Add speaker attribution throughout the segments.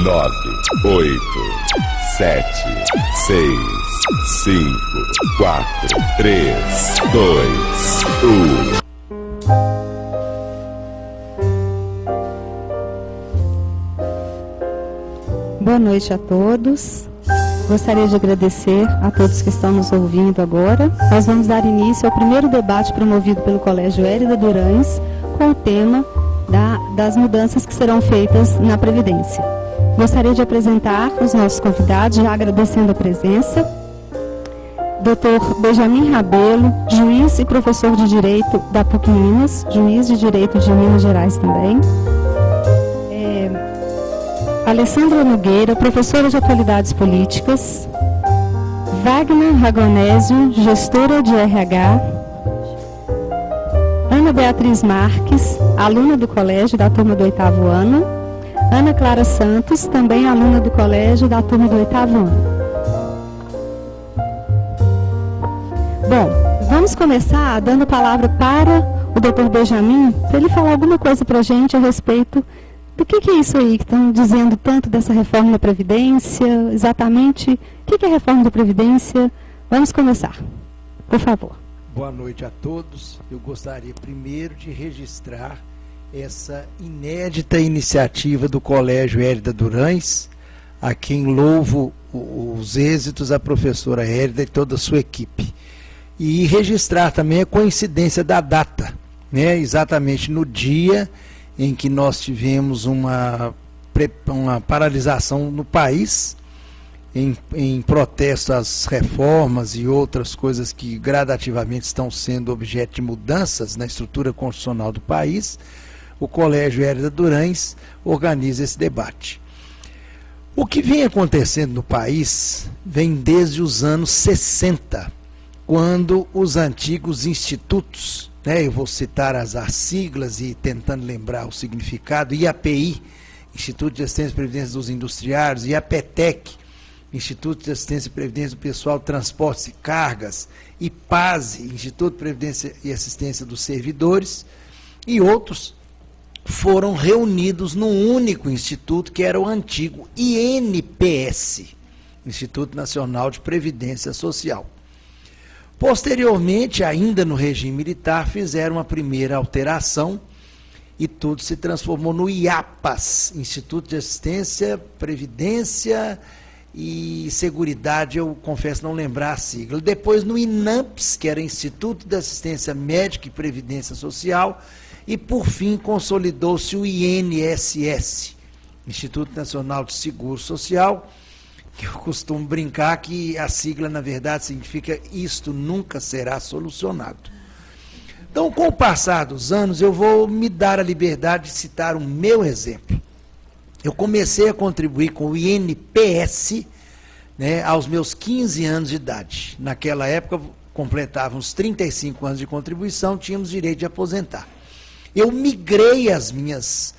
Speaker 1: 9, 8, 7, 6, 5, 4, 3, 2, 1.
Speaker 2: Boa noite a todos. Gostaria de agradecer a todos que estão nos ouvindo agora. Nós vamos dar início ao primeiro debate promovido pelo Colégio Hélida Durães com o tema das mudanças que serão feitas na Previdência. Gostaria de apresentar os nossos convidados, já agradecendo a presença. Dr. Benjamin Rabelo, juiz e professor de Direito da PUC Minas, juiz de Direito de Minas Gerais também. Alessandra Nogueira, professora de Atualidades Políticas. Wagner Ragonésio, gestora de RH. Ana Beatriz Marques, aluna do colégio da turma do 8º ano. Ana Clara Santos, também aluna do colégio da turma do 8º ano. Bom, vamos começar dando a palavra para o Dr. Benjamin, para ele falar alguma coisa para a gente a respeito do que é isso aí que estão dizendo tanto dessa reforma da Previdência, exatamente o que é a reforma da Previdência. Vamos começar, por favor.
Speaker 3: Boa noite a todos. Eu gostaria primeiro de registrar essa inédita iniciativa do Colégio Hélida Durães, a quem louvo os êxitos da professora Hélida e toda a sua equipe. E registrar também a coincidência da data, né? Exatamente no dia em que nós tivemos uma paralisação no país, em protesto às reformas e outras coisas que gradativamente estão sendo objeto de mudanças na estrutura constitucional do país. O Colégio Hélida Durães organiza esse debate. O que vem acontecendo no país vem desde os anos 60, quando os antigos institutos, eu vou citar as siglas e tentando lembrar o significado, IAPI, Instituto de Assistência e Previdência dos Industriários, IAPETEC, Instituto de Assistência e Previdência do Pessoal de Transportes e Cargas, IPASE, Instituto de Previdência e Assistência dos Servidores, e outros foram reunidos num único instituto, que era o antigo INPS, Instituto Nacional de Previdência Social. Posteriormente, ainda no regime militar, fizeram uma primeira alteração e tudo se transformou no IAPAS, Instituto de Assistência, Previdência e Seguridade, eu confesso não lembrar a sigla. Depois no INAMPS, que era Instituto de Assistência Médica e Previdência Social, e por fim consolidou-se o INSS, Instituto Nacional de Seguro Social, que eu costumo brincar que a sigla, na verdade, significa isto nunca será solucionado. Então, com o passar dos anos, eu vou me dar a liberdade de citar o meu exemplo. Eu comecei a contribuir com o INPS, aos meus 15 anos de idade. Naquela época, completávamos 35 anos de contribuição, tínhamos direito de aposentar. Eu migrei as minhas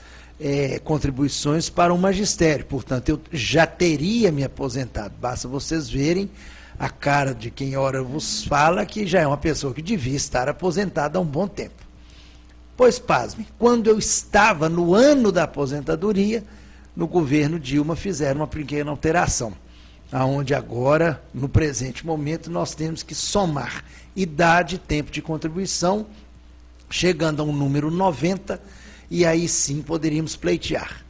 Speaker 3: contribuições para o magistério, portanto, eu já teria me aposentado. Basta vocês verem a cara de quem ora vos fala, que já é uma pessoa que devia estar aposentada há um bom tempo. Pois, pasme, quando eu estava no ano da aposentadoria, no governo Dilma fizeram uma pequena alteração, aonde agora, no presente momento, nós temos que somar idade e tempo de contribuição, chegando a um número 90, e aí sim poderíamos pleitear.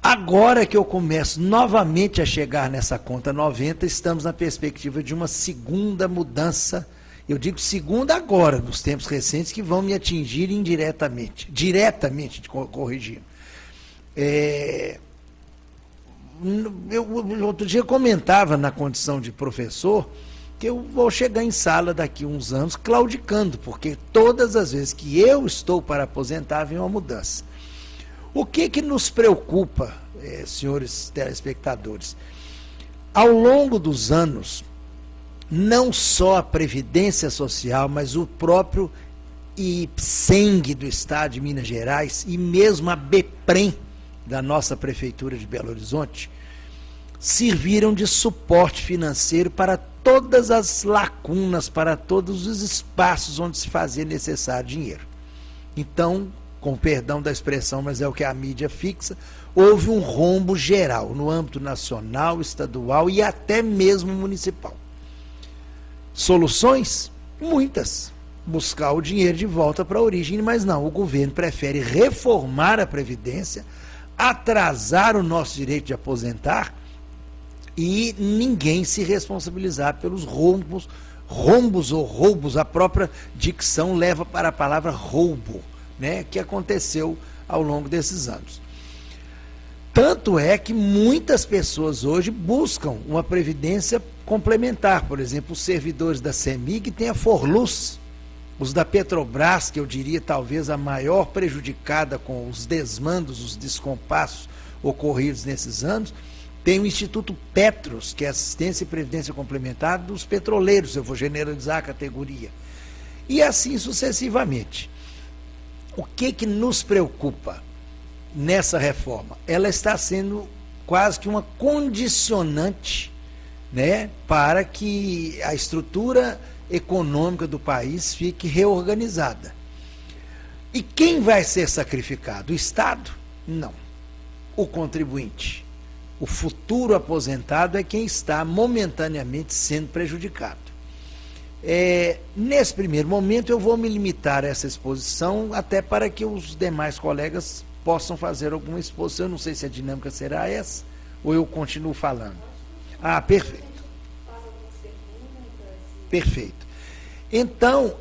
Speaker 3: Agora que eu começo novamente a chegar nessa conta 90, estamos na perspectiva de uma segunda mudança. Eu digo segunda agora, nos tempos recentes, que vão me atingir indiretamente. Diretamente, corrigindo. Eu outro dia comentava na condição de professor que eu vou chegar em sala daqui a uns anos claudicando, porque todas as vezes que eu estou para aposentar, vem uma mudança. O que nos preocupa, senhores telespectadores? Ao longo dos anos, não só a Previdência Social, mas o próprio IPSENG do Estado de Minas Gerais e mesmo a BEPREM da nossa Prefeitura de Belo Horizonte, serviram de suporte financeiro para todas as lacunas, para todos os espaços onde se fazia necessário dinheiro. Então, com perdão da expressão, mas é o que a mídia fixa, houve um rombo geral, no âmbito nacional, estadual e até mesmo municipal. Soluções? Muitas. Buscar o dinheiro de volta para a origem, mas não, o governo prefere reformar a Previdência, atrasar o nosso direito de aposentar e ninguém se responsabilizar pelos rombos ou roubos, a própria dicção leva para a palavra roubo, né, que aconteceu ao longo desses anos. Tanto é que muitas pessoas hoje buscam uma previdência complementar. Por exemplo, os servidores da CEMIG têm a Forluz, os da Petrobras, que eu diria talvez a maior prejudicada com os desmandos, os descompassos ocorridos nesses anos, tem o Instituto Petros, que é Assistência e Previdência Complementar dos petroleiros, eu vou generalizar a categoria. E assim sucessivamente. O que nos preocupa nessa reforma? Ela está sendo quase que uma condicionante, né, para que a estrutura econômica do país fique reorganizada. E quem vai ser sacrificado? O Estado? Não. O contribuinte. O futuro aposentado é quem está momentaneamente sendo prejudicado. Nesse primeiro momento eu vou me limitar a essa exposição, até para que os demais colegas possam fazer alguma exposição. Eu não sei se a dinâmica será essa, ou eu continuo falando. Ah, perfeito. Perfeito. Então,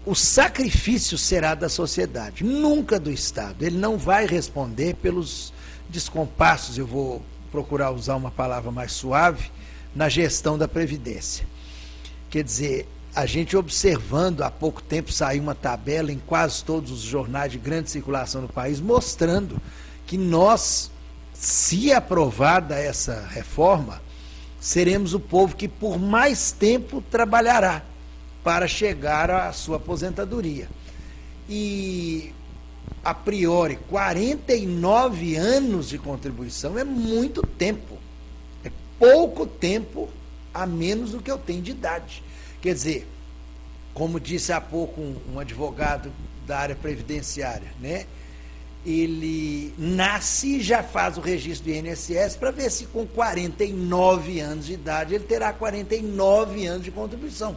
Speaker 3: o sacrifício será da sociedade, nunca do Estado. Ele não vai responder pelos descompassos, eu vou procurar usar uma palavra mais suave, na gestão da Previdência. Quer dizer, a gente observando, há pouco tempo saiu uma tabela em quase todos os jornais de grande circulação no país, mostrando que nós, se aprovada essa reforma, seremos o povo que por mais tempo trabalhará para chegar à sua aposentadoria. E, a priori, 49 anos de contribuição é muito tempo. É pouco tempo a menos do que eu tenho de idade. Quer dizer, como disse há pouco um advogado da área previdenciária, né? Ele nasce e já faz o registro do INSS para ver se com 49 anos de idade ele terá 49 anos de contribuição,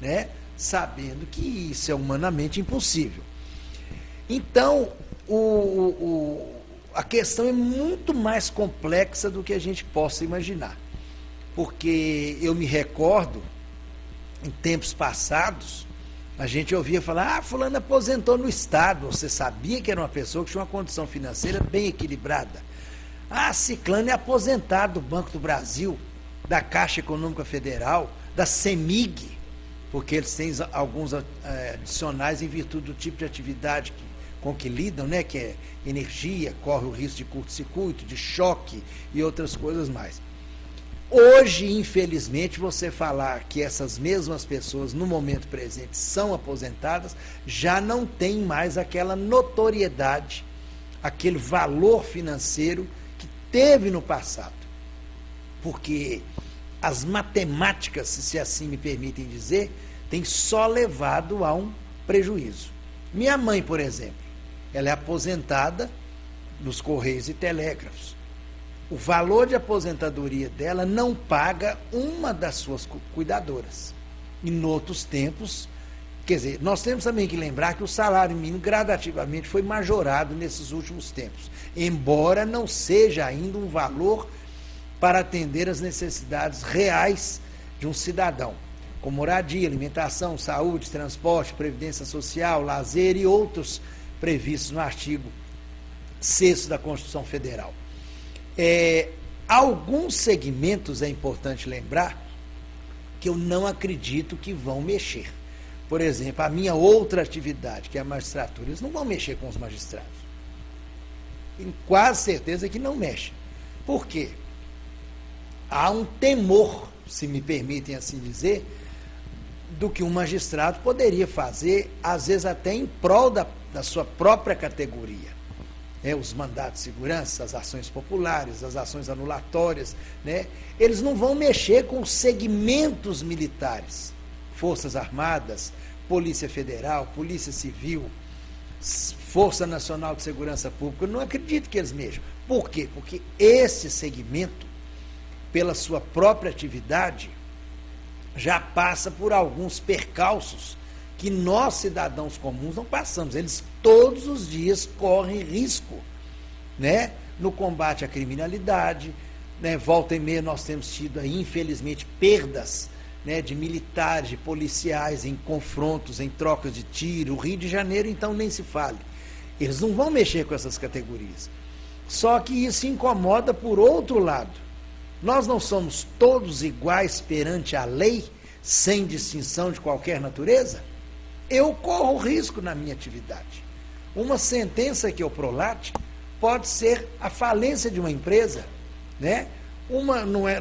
Speaker 3: né? Sabendo que isso é humanamente impossível. Então, a questão é muito mais complexa do que a gente possa imaginar. Porque eu me recordo, em tempos passados, a gente ouvia falar, fulano aposentou no Estado. Você sabia que era uma pessoa que tinha uma condição financeira bem equilibrada. Ciclano é aposentado do Banco do Brasil, da Caixa Econômica Federal, da CEMIG, porque eles têm alguns adicionais em virtude do tipo de atividade com que lidam, né, que é energia, corre o risco de curto-circuito, de choque e outras coisas mais. Hoje, infelizmente, você falar que essas mesmas pessoas, no momento presente, são aposentadas, já não tem mais aquela notoriedade, aquele valor financeiro que teve no passado. Porque as matemáticas, se assim me permitem dizer, têm só levado a um prejuízo. Minha mãe, por exemplo, ela é aposentada nos Correios e Telégrafos. O valor de aposentadoria dela não paga uma das suas cuidadoras. E, em outros tempos, quer dizer, nós temos também que lembrar que o salário mínimo gradativamente foi majorado nesses últimos tempos, embora não seja ainda um valor para atender as necessidades reais de um cidadão, como moradia, alimentação, saúde, transporte, previdência social, lazer e outros previstos no artigo 6º da Constituição Federal. Alguns segmentos é importante lembrar que eu não acredito que vão mexer. Por exemplo, a minha outra atividade, que é a magistratura, eles não vão mexer com os magistrados. Tenho quase certeza que não mexem. Por quê? Há um temor, se me permitem assim dizer, do que um magistrado poderia fazer, às vezes até em prol da sua própria categoria. Os mandatos de segurança, as ações populares, as ações anulatórias, né? Eles não vão mexer com os segmentos militares, Forças Armadas, Polícia Federal, Polícia Civil, Força Nacional de Segurança Pública, eu não acredito que eles mexam. Por quê? Porque esse segmento, pela sua própria atividade, já passa por alguns percalços que nós, cidadãos comuns, não passamos. Eles todos os dias correm risco, né, no combate à criminalidade, né, volta e meia nós temos tido aí, infelizmente, perdas, né, de militares, de policiais em confrontos, em trocas de tiro. O Rio de Janeiro, então, nem se fale. Eles não vão mexer com essas categorias. Só que isso incomoda por outro lado. Nós não somos todos iguais perante a lei, sem distinção de qualquer natureza? Eu corro risco na minha atividade. Uma sentença que eu prolate pode ser a falência de uma empresa, né?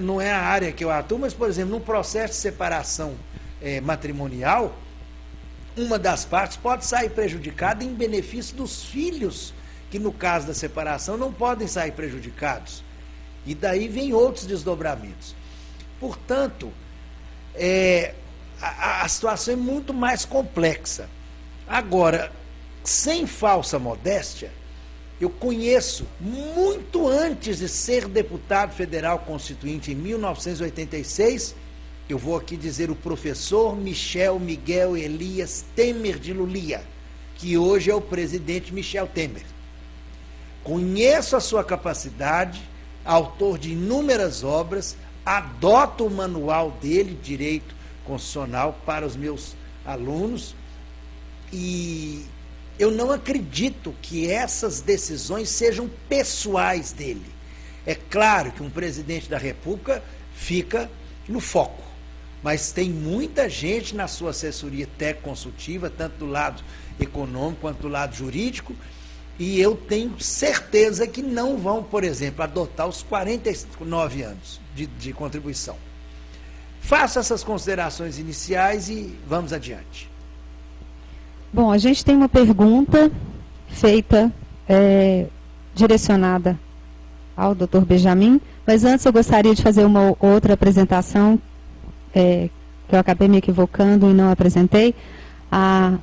Speaker 3: Não é a área que eu atuo, mas, por exemplo, num processo de separação matrimonial, uma das partes pode sair prejudicada em benefício dos filhos, que no caso da separação não podem sair prejudicados. E daí vem outros desdobramentos. Portanto, a situação é muito mais complexa. Agora, sem falsa modéstia, eu conheço, muito antes de ser deputado federal constituinte, em 1986, eu vou aqui dizer o professor Michel Miguel Elias Temer de Lulia, que hoje é o presidente Michel Temer. Conheço a sua capacidade, autor de inúmeras obras, adoto o manual dele, de Direito Constitucional, para os meus alunos, e eu não acredito que essas decisões sejam pessoais dele. É claro que um presidente da República fica no foco, mas tem muita gente na sua assessoria técnico-consultiva, tanto do lado econômico quanto do lado jurídico, e eu tenho certeza que não vão, por exemplo, adotar os 49 anos de contribuição. Faço essas considerações iniciais e vamos adiante.
Speaker 2: Bom, a gente tem uma pergunta feita, direcionada ao Dr. Benjamin, mas antes eu gostaria de fazer uma outra apresentação, que eu acabei me equivocando e não apresentei, a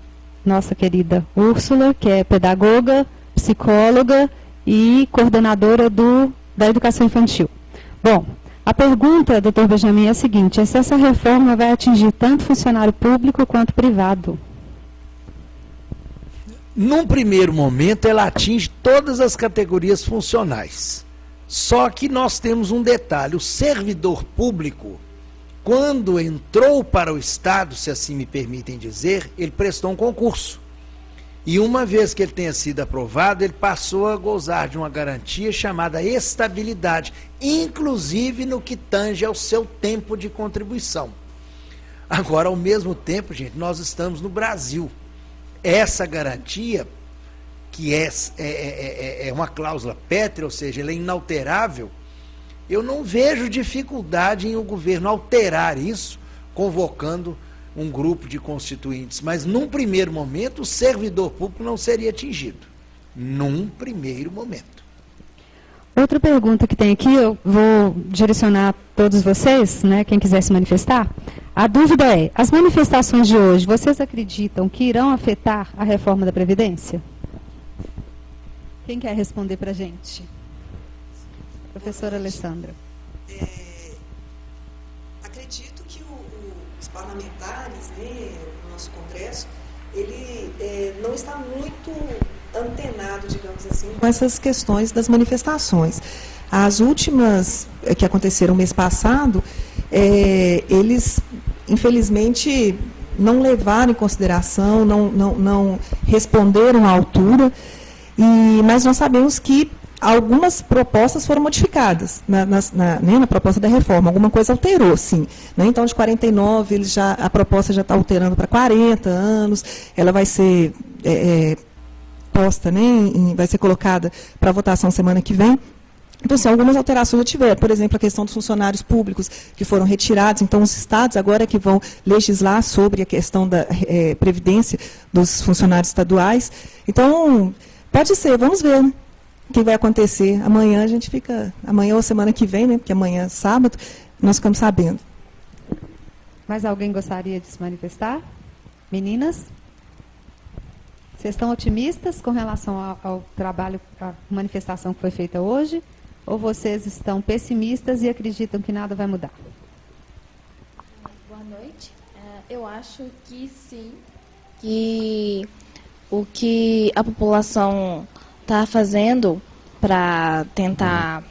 Speaker 2: nossa querida Úrsula, que é pedagoga, psicóloga e coordenadora da educação infantil. Bom, a pergunta, doutor Benjamin, é a seguinte: se essa reforma vai atingir tanto funcionário público quanto privado?
Speaker 3: Num primeiro momento, ela atinge todas as categorias funcionais. Só que nós temos um detalhe: o servidor público, quando entrou para o Estado, se assim me permitem dizer, ele prestou um concurso. E uma vez que ele tenha sido aprovado, ele passou a gozar de uma garantia chamada estabilidade, inclusive no que tange ao seu tempo de contribuição. Agora, ao mesmo tempo, gente, nós estamos no Brasil. Essa garantia, que é uma cláusula pétrea, ou seja, ela é inalterável, eu não vejo dificuldade em o governo alterar isso, convocando um grupo de constituintes. Mas, num primeiro momento, o servidor público não seria atingido. Num primeiro momento.
Speaker 2: Outra pergunta que tem aqui, eu vou direcionar a todos vocês, né, quem quiser se manifestar. A dúvida é: as manifestações de hoje, vocês acreditam que irão afetar a reforma da Previdência? Quem quer responder para a gente? Professora Alessandra.
Speaker 4: Acredito que os parlamentares, né, o nosso Congresso, ele não está muito antenado, digamos assim, com essas questões das manifestações. As últimas que aconteceram mês passado, eles, infelizmente, não levaram em consideração, não responderam à altura, mas nós sabemos que algumas propostas foram modificadas na proposta da reforma. Alguma coisa alterou, sim. Né? Então, de 49, a proposta já está alterando para 40 anos, ela vai ser posta, né, vai ser colocada para votação semana que vem. Então, sim, algumas alterações já tiveram. Por exemplo, a questão dos funcionários públicos que foram retirados. Então, os estados agora que vão legislar sobre a questão da previdência dos funcionários estaduais. Então, pode ser, vamos ver, né? O que vai acontecer. Amanhã a gente fica, amanhã ou semana que vem, né, porque amanhã é sábado, nós ficamos sabendo.
Speaker 2: Mais alguém gostaria de se manifestar? Meninas? Vocês estão otimistas com relação ao trabalho, à manifestação que foi feita hoje? Ou vocês estão pessimistas e acreditam que nada vai mudar?
Speaker 5: Boa noite. Eu acho que sim, que o que a população está fazendo para tentar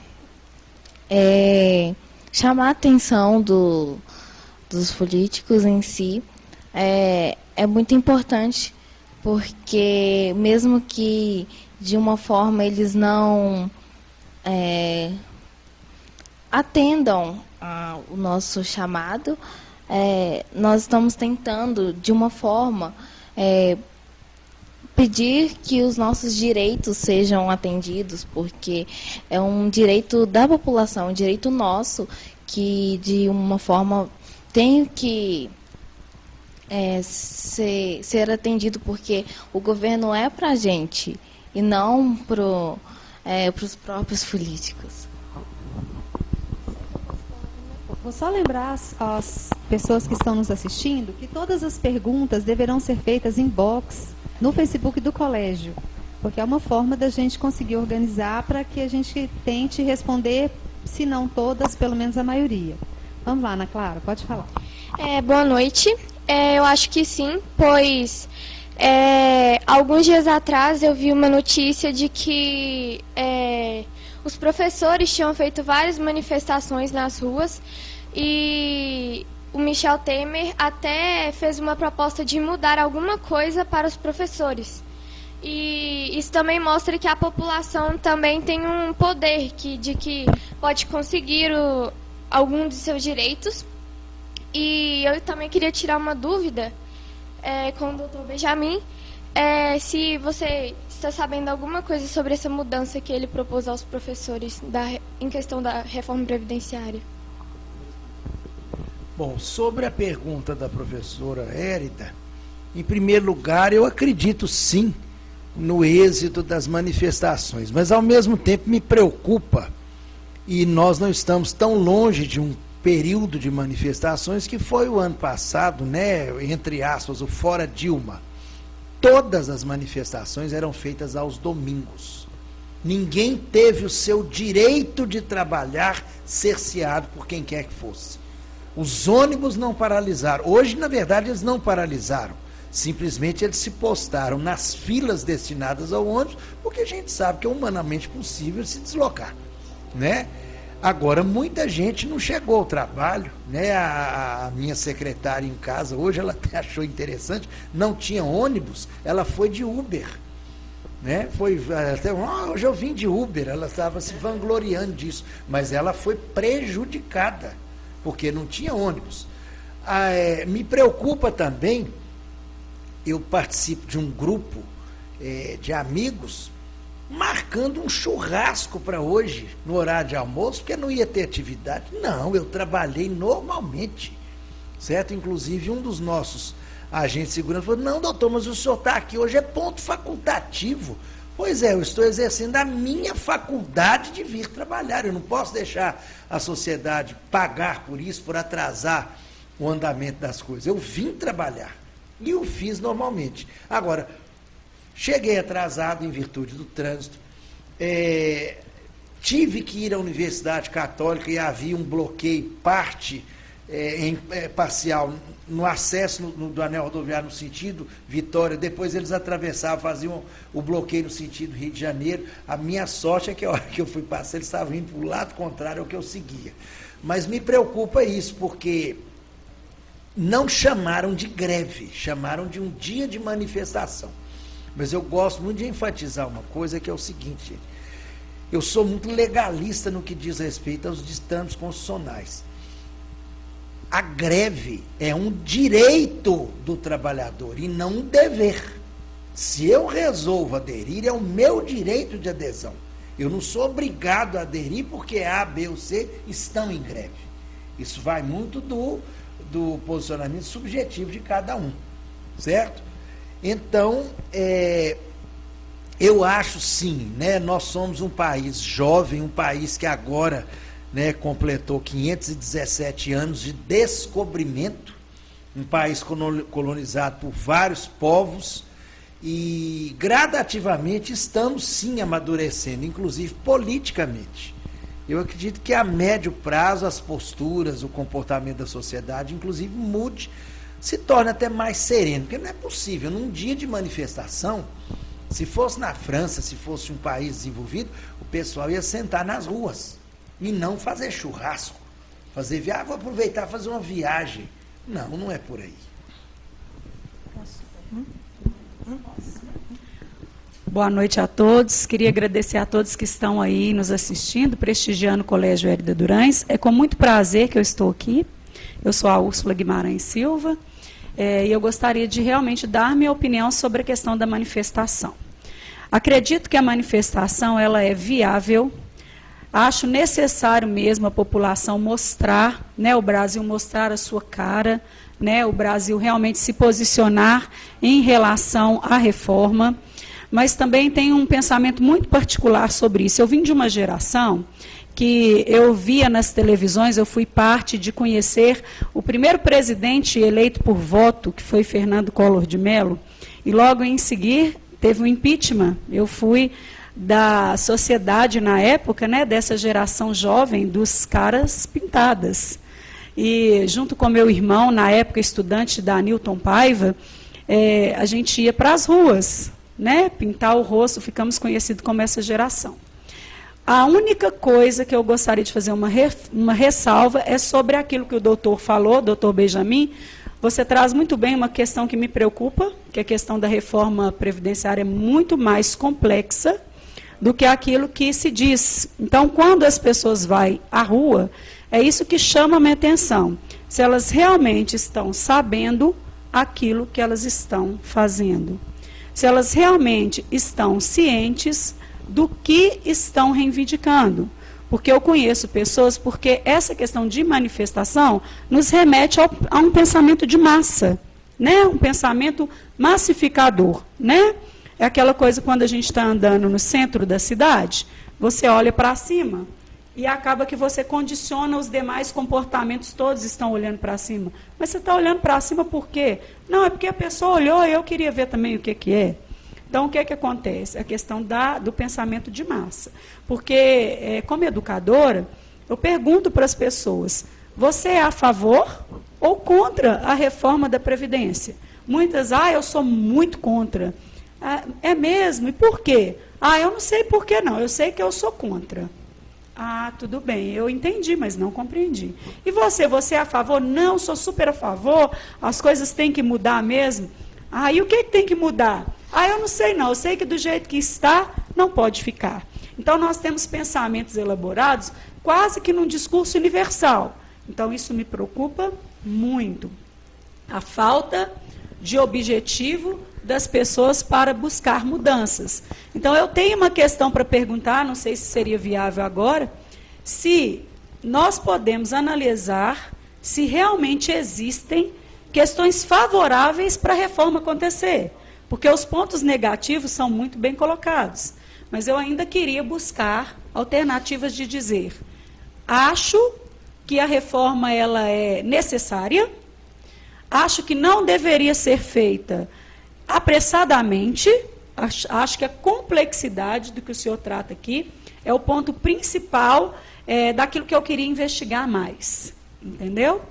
Speaker 5: chamar a atenção dos políticos em si é muito importante, porque mesmo que de uma forma eles não atendam o nosso chamado, nós estamos tentando, de uma forma, pedir que os nossos direitos sejam atendidos, porque é um direito da população, um direito nosso, que, de uma forma, tem que ser atendido, porque o governo é para a gente e não para os próprios políticos.
Speaker 2: Vou só lembrar às pessoas que estão nos assistindo que todas as perguntas deverão ser feitas em box no Facebook do colégio, porque é uma forma da gente conseguir organizar para que a gente tente responder, se não todas, pelo menos a maioria. Vamos lá, Ana Clara, pode falar.
Speaker 6: Boa noite. Eu acho que sim, pois alguns dias atrás eu vi uma notícia de que os professores tinham feito várias manifestações nas ruas e o Michel Temer até fez uma proposta de mudar alguma coisa para os professores. E isso também mostra que a população também tem um poder de que pode conseguir algum de seus direitos. E eu também queria tirar uma dúvida com o Dr. Benjamin, se você está sabendo alguma coisa sobre essa mudança que ele propôs aos professores em questão da reforma previdenciária.
Speaker 3: Bom, sobre a pergunta da professora Érida, em primeiro lugar, eu acredito sim no êxito das manifestações, mas ao mesmo tempo me preocupa, e nós não estamos tão longe de um período de manifestações que foi o ano passado, né, entre aspas, o Fora Dilma. Todas as manifestações eram feitas aos domingos. Ninguém teve o seu direito de trabalhar cerceado por quem quer que fosse. Os ônibus não paralisaram. Hoje, na verdade, eles não paralisaram. Simplesmente eles se postaram nas filas destinadas ao ônibus, porque a gente sabe que é humanamente possível se deslocar, né? Agora, muita gente não chegou ao trabalho, né? A minha secretária em casa, hoje, ela até achou interessante, não tinha ônibus, ela foi de Uber, né? Hoje eu vim de Uber, ela estava se vangloriando disso, mas ela foi prejudicada, porque não tinha ônibus. Me preocupa também, eu participo de um grupo de amigos, marcando um churrasco para hoje, no horário de almoço, porque não ia ter atividade. Não, eu trabalhei normalmente, certo? Inclusive, um dos nossos agentes de segurança falou, não, doutor, mas o senhor está aqui, hoje é ponto facultativo. Pois é, eu estou exercendo a minha faculdade de vir trabalhar, eu não posso deixar a sociedade pagar por isso, por atrasar o andamento das coisas. Eu vim trabalhar, e o fiz normalmente. Agora, cheguei atrasado em virtude do trânsito, tive que ir à Universidade Católica e havia um bloqueio parcial no acesso do anel rodoviário no sentido Vitória, depois eles atravessavam, faziam o bloqueio no sentido Rio de Janeiro. A minha sorte é que a hora que eu fui passar, eles estavam indo para o lado contrário ao que eu seguia. Mas me preocupa isso, porque não chamaram de greve, chamaram de um dia de manifestação. Mas eu gosto muito de enfatizar uma coisa, que é o seguinte, gente, eu sou muito legalista no que diz respeito aos ditames constitucionais. A greve é um direito do trabalhador e não um dever. Se eu resolvo aderir, é o meu direito de adesão. Eu não sou obrigado a aderir porque A, B ou C estão em greve. Isso vai muito do posicionamento subjetivo de cada um, certo? Então, eu acho sim, né, nós somos um país jovem, um país que agora, né, completou 517 anos de descobrimento, um país colonizado por vários povos, E gradativamente estamos sim amadurecendo, inclusive politicamente. Eu acredito que a médio prazo as posturas, o comportamento da sociedade, inclusive, mude, se torne até mais sereno, porque não é possível, num dia de manifestação, se fosse na França, se fosse um país desenvolvido, o pessoal ia sentar nas ruas e não fazer churrasco, fazer viagem, vou aproveitar e fazer uma viagem. Não, não é por aí.
Speaker 7: Boa noite a todos. Queria agradecer a todos que estão aí nos assistindo, prestigiando o Colégio Hérida Durães. É com muito prazer que eu estou aqui. Eu sou a Úrsula Guimarães Silva e eu gostaria de realmente dar minha opinião sobre a questão da manifestação. Acredito que a manifestação ela é viável. Acho necessário mesmo a população mostrar, né, o Brasil mostrar a sua cara, né, o Brasil realmente se posicionar em relação à reforma. Mas também tenho um pensamento muito particular sobre isso. Eu vim de uma geração que eu via nas televisões, eu fui parte de conhecer o primeiro presidente eleito por voto, que foi Fernando Collor de Mello, e logo em seguida teve um impeachment. Eu fui da sociedade na época, né, dessa geração jovem dos caras pintadas. E junto com meu irmão, na época estudante da Newton Paiva, a gente ia para as ruas, né, pintar o rosto, ficamos conhecidos como essa geração. A única coisa que eu gostaria de fazer uma ressalva é sobre aquilo que o doutor falou, doutor Benjamin. Você traz muito bem uma questão que me preocupa, que a questão da reforma previdenciária é muito mais complexa do que aquilo que se diz. Então, quando as pessoas vão à rua, é isso que chama a minha atenção. Se elas realmente estão sabendo aquilo que elas estão fazendo. Se elas realmente estão cientes do que estão reivindicando. Porque eu conheço pessoas, porque essa questão de manifestação nos remete a um pensamento de massa, né? Um pensamento massificador, né? É aquela coisa quando a gente está andando no centro da cidade, você olha para cima e acaba que você condiciona os demais comportamentos, todos estão olhando para cima. Mas você está olhando para cima por quê? Não, é porque a pessoa olhou e eu queria ver também o que é. Então, o que acontece? A questão do pensamento de massa. Porque, como educadora, eu pergunto para as pessoas, você é a favor ou contra a reforma da Previdência? Muitas, eu sou muito contra. É mesmo? E por quê? Eu não sei por que não, eu sei que eu sou contra. Tudo bem, eu entendi, mas não compreendi. E você é a favor? Não, sou super a favor, as coisas têm que mudar mesmo. E o que tem que mudar? Eu não sei não, eu sei que do jeito que está, não pode ficar. Então, nós temos pensamentos elaborados quase que num discurso universal. Então, isso me preocupa muito. A falta de objetivo das pessoas para buscar mudanças. Então, eu tenho uma questão para perguntar, não sei se seria viável agora, se nós podemos analisar se realmente existem questões favoráveis para a reforma acontecer. Porque os pontos negativos são muito bem colocados. Mas eu ainda queria buscar alternativas de dizer, acho que a reforma ela é necessária, acho que não deveria ser feita apressadamente, acho que a complexidade do que o senhor trata aqui é o ponto principal daquilo que eu queria investigar mais, entendeu?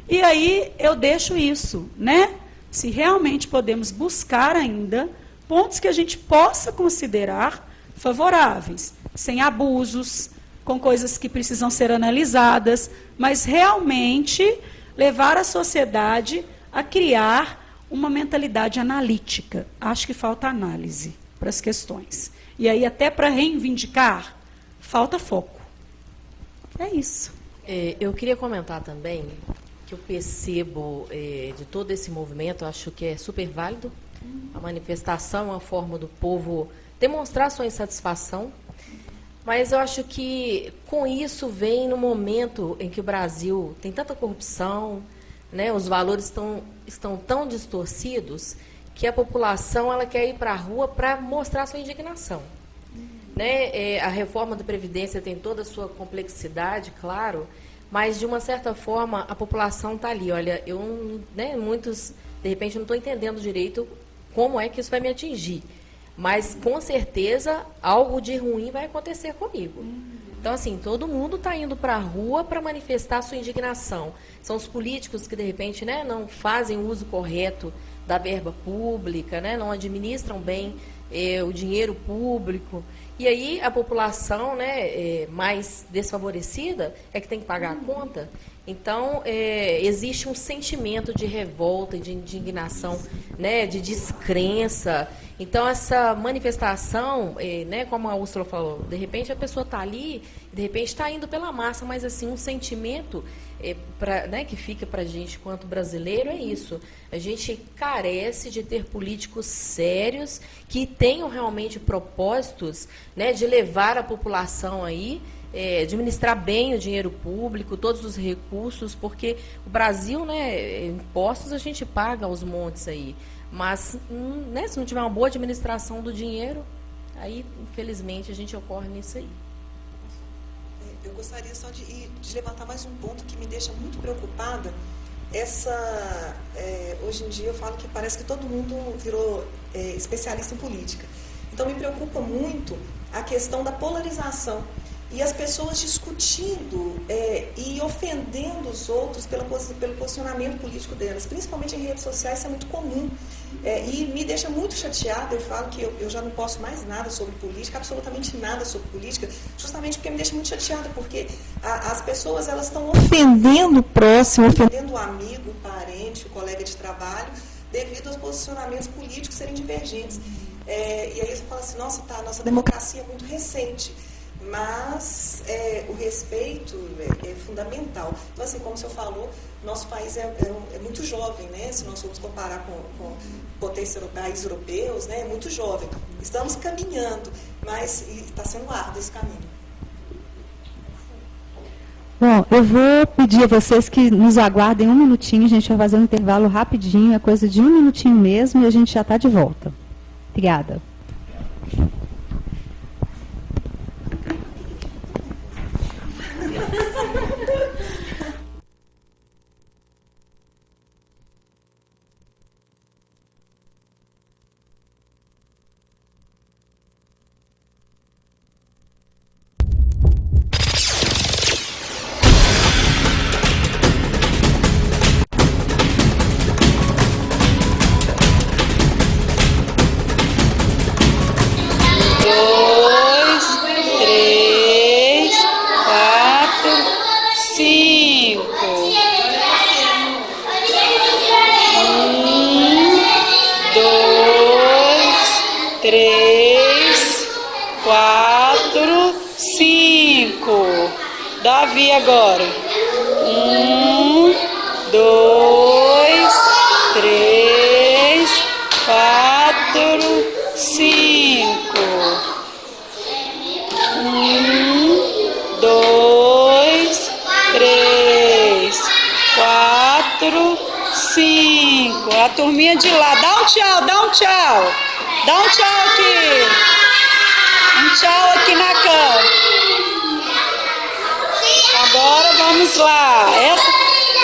Speaker 7: E aí eu deixo isso, né? Se realmente podemos buscar ainda pontos que a gente possa considerar favoráveis, sem abusos, com coisas que precisam ser analisadas, mas realmente levar a sociedade a criar uma mentalidade analítica. Acho que falta análise para as questões. E aí, até para reivindicar, falta foco. É isso.
Speaker 8: Eu queria comentar também que eu percebo de todo esse movimento, eu acho que é super válido. A manifestação é uma forma do povo demonstrar sua insatisfação, mas eu acho que com isso vem no momento em que o Brasil tem tanta corrupção, né, os valores estão tão distorcidos que a população ela quer ir para a rua para mostrar sua indignação. Né? A reforma da Previdência tem toda a sua complexidade, claro, mas, de uma certa forma, a população está ali. Olha, muitos, de repente, não estou entendendo direito como é que isso vai me atingir. Mas, com certeza, algo de ruim vai acontecer comigo. Então, assim, todo mundo está indo para a rua para manifestar a sua indignação. São os políticos que, de repente, né, não fazem o uso correto da verba pública, né, não administram bem o dinheiro público. E aí a população, né, mais desfavorecida é que tem que pagar a conta. Então, existe um sentimento de revolta, de indignação, né, de descrença. Então, essa manifestação, né, como a Úrsula falou, de repente a pessoa está ali, de repente está indo pela massa, mas assim, um sentimento né, que fica para a gente, quanto brasileiro, é isso. A gente carece de ter políticos sérios que tenham realmente propósitos, né, de levar a população aí, administrar bem o dinheiro público, todos os recursos, porque o Brasil, né, impostos a gente paga aos montes aí, mas né, se não tiver uma boa administração do dinheiro, aí, infelizmente, a gente ocorre nisso aí.
Speaker 4: Eu gostaria só de levantar mais um ponto que me deixa muito preocupada. Hoje em dia eu falo que parece que todo mundo virou especialista em política. Então me preocupa muito a questão da polarização e as pessoas discutindo e ofendendo os outros pelo posicionamento político delas, principalmente em redes sociais. Isso é muito comum. E me deixa muito chateada. Eu falo que eu já não posso mais nada sobre política, absolutamente nada sobre política, justamente porque me deixa muito chateada, porque as pessoas elas estão ofendendo o próximo, ofendendo o amigo, o parente, o colega de trabalho, devido aos posicionamentos políticos serem divergentes. E aí você fala assim, nossa, a nossa democracia é muito recente, mas o respeito é fundamental. Então, assim, como o senhor falou, nosso país é muito jovem, né? Se nós formos comparar com países europeus, né? É muito jovem. Estamos caminhando, mas está sendo árduo esse caminho.
Speaker 2: Bom, eu vou pedir a vocês que nos aguardem um minutinho, a gente vai fazer um intervalo rapidinho, é coisa de um minutinho mesmo, e a gente já está de volta. Obrigada.
Speaker 7: Davi agora. 1, 2, 3, 4, 5. 1, 2, 3, 4, 5. A turminha de lá. Dá um tchau, dá um tchau. Dá um tchau aqui. Um tchau aqui na cama. Agora vamos lá,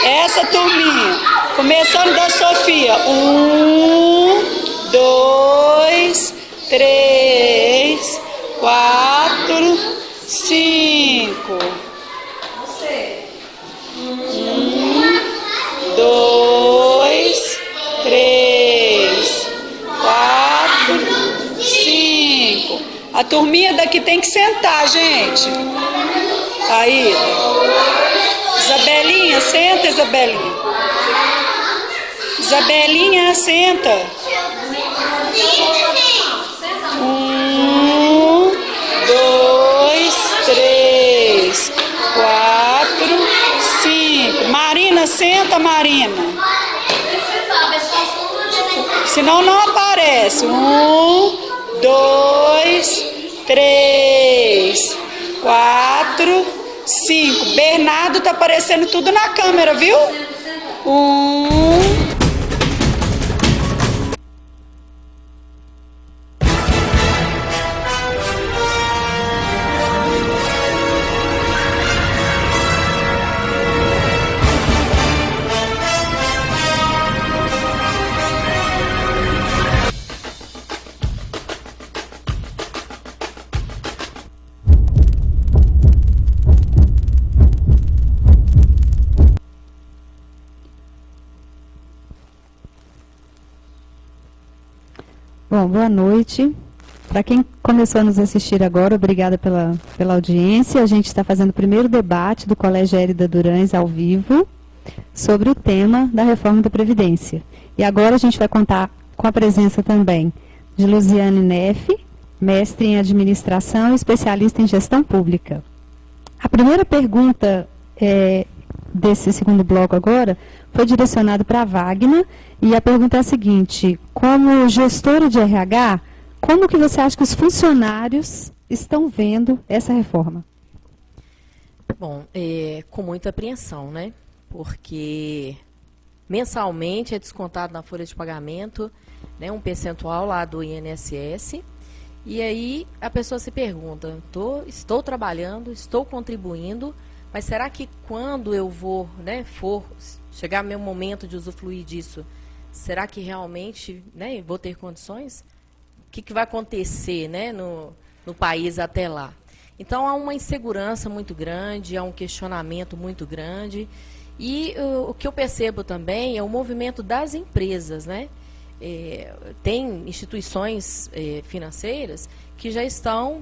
Speaker 7: essa turminha, começando da Sofia. 1, 2, 3, 4, 5. 1, 2, 3, 4, 5. A turminha daqui tem que sentar, gente. Aí, Isabelinha, senta, Isabelinha. Isabelinha, senta. 1, 2, 3, 4, 5. Marina, senta, Marina. Senão não aparece. 1, 2, 3, 4, 5. Bernardo tá aparecendo tudo na câmera, viu? 1.
Speaker 2: Bom, boa noite. Para quem começou a nos assistir agora, obrigada pela audiência. A gente está fazendo o primeiro debate do Colégio Hérida Durães ao vivo sobre o tema da reforma da Previdência. E agora a gente vai contar com a presença também de Luziane Neff, mestre em administração e especialista em gestão pública. A primeira pergunta desse segundo bloco agora foi direcionada para a Wagner, e a pergunta é a seguinte: como gestora de RH, como que você acha que os funcionários estão vendo essa reforma?
Speaker 8: Bom, com muita apreensão, né? Porque mensalmente é descontado na folha de pagamento, né, um percentual lá do INSS, e aí a pessoa se pergunta, estou trabalhando, estou contribuindo, mas será que quando eu vou, né, for chegar meu momento de usufruir disso, será que realmente, né, vou ter condições? O que vai acontecer, né, no país até lá? Então, há uma insegurança muito grande, há um questionamento muito grande, e o que eu percebo também é o movimento das empresas, né? Tem instituições financeiras que já estão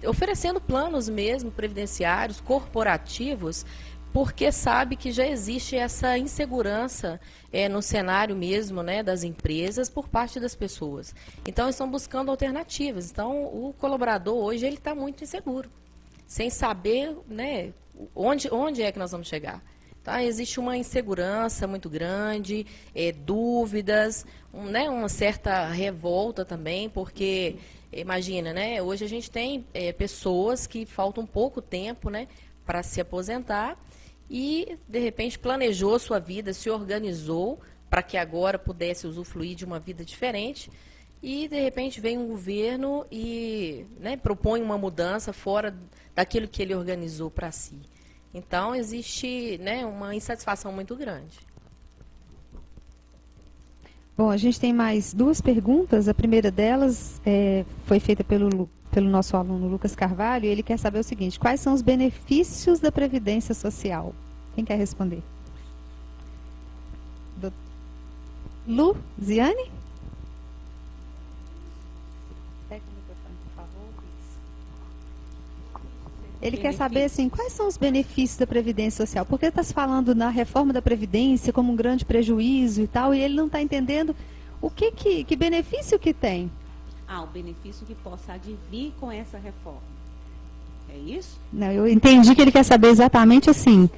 Speaker 8: oferecendo planos mesmo, previdenciários, corporativos, porque sabe que já existe essa insegurança no cenário mesmo, né, das empresas por parte das pessoas. Então, estão buscando alternativas. Então, o colaborador hoje ele está muito inseguro, sem saber, né, onde é que nós vamos chegar. Então, existe uma insegurança muito grande, dúvidas, né, uma certa revolta também, porque, imagina, né, hoje a gente tem pessoas que faltam pouco tempo, né, para se aposentar, e, de repente, planejou sua vida, se organizou para que agora pudesse usufruir de uma vida diferente, e, de repente, vem um governo e, né, propõe uma mudança fora daquilo que ele organizou para si. Então, existe, né, uma insatisfação muito grande.
Speaker 2: Bom, a gente tem mais duas perguntas. A primeira delas foi feita pelo nosso aluno Lucas Carvalho, e ele quer saber o seguinte: quais são os benefícios da Previdência Social? Quem quer responder? Luziane? Pega o microfone, por favor. Ele quer saber, assim, quais são os benefícios da Previdência Social? Porque está se falando na reforma da Previdência como um grande prejuízo e tal, e ele não está entendendo o que benefício que tem.
Speaker 9: O benefício que possa advir com essa reforma. É isso?
Speaker 2: Não, eu entendi que ele quer saber exatamente assim.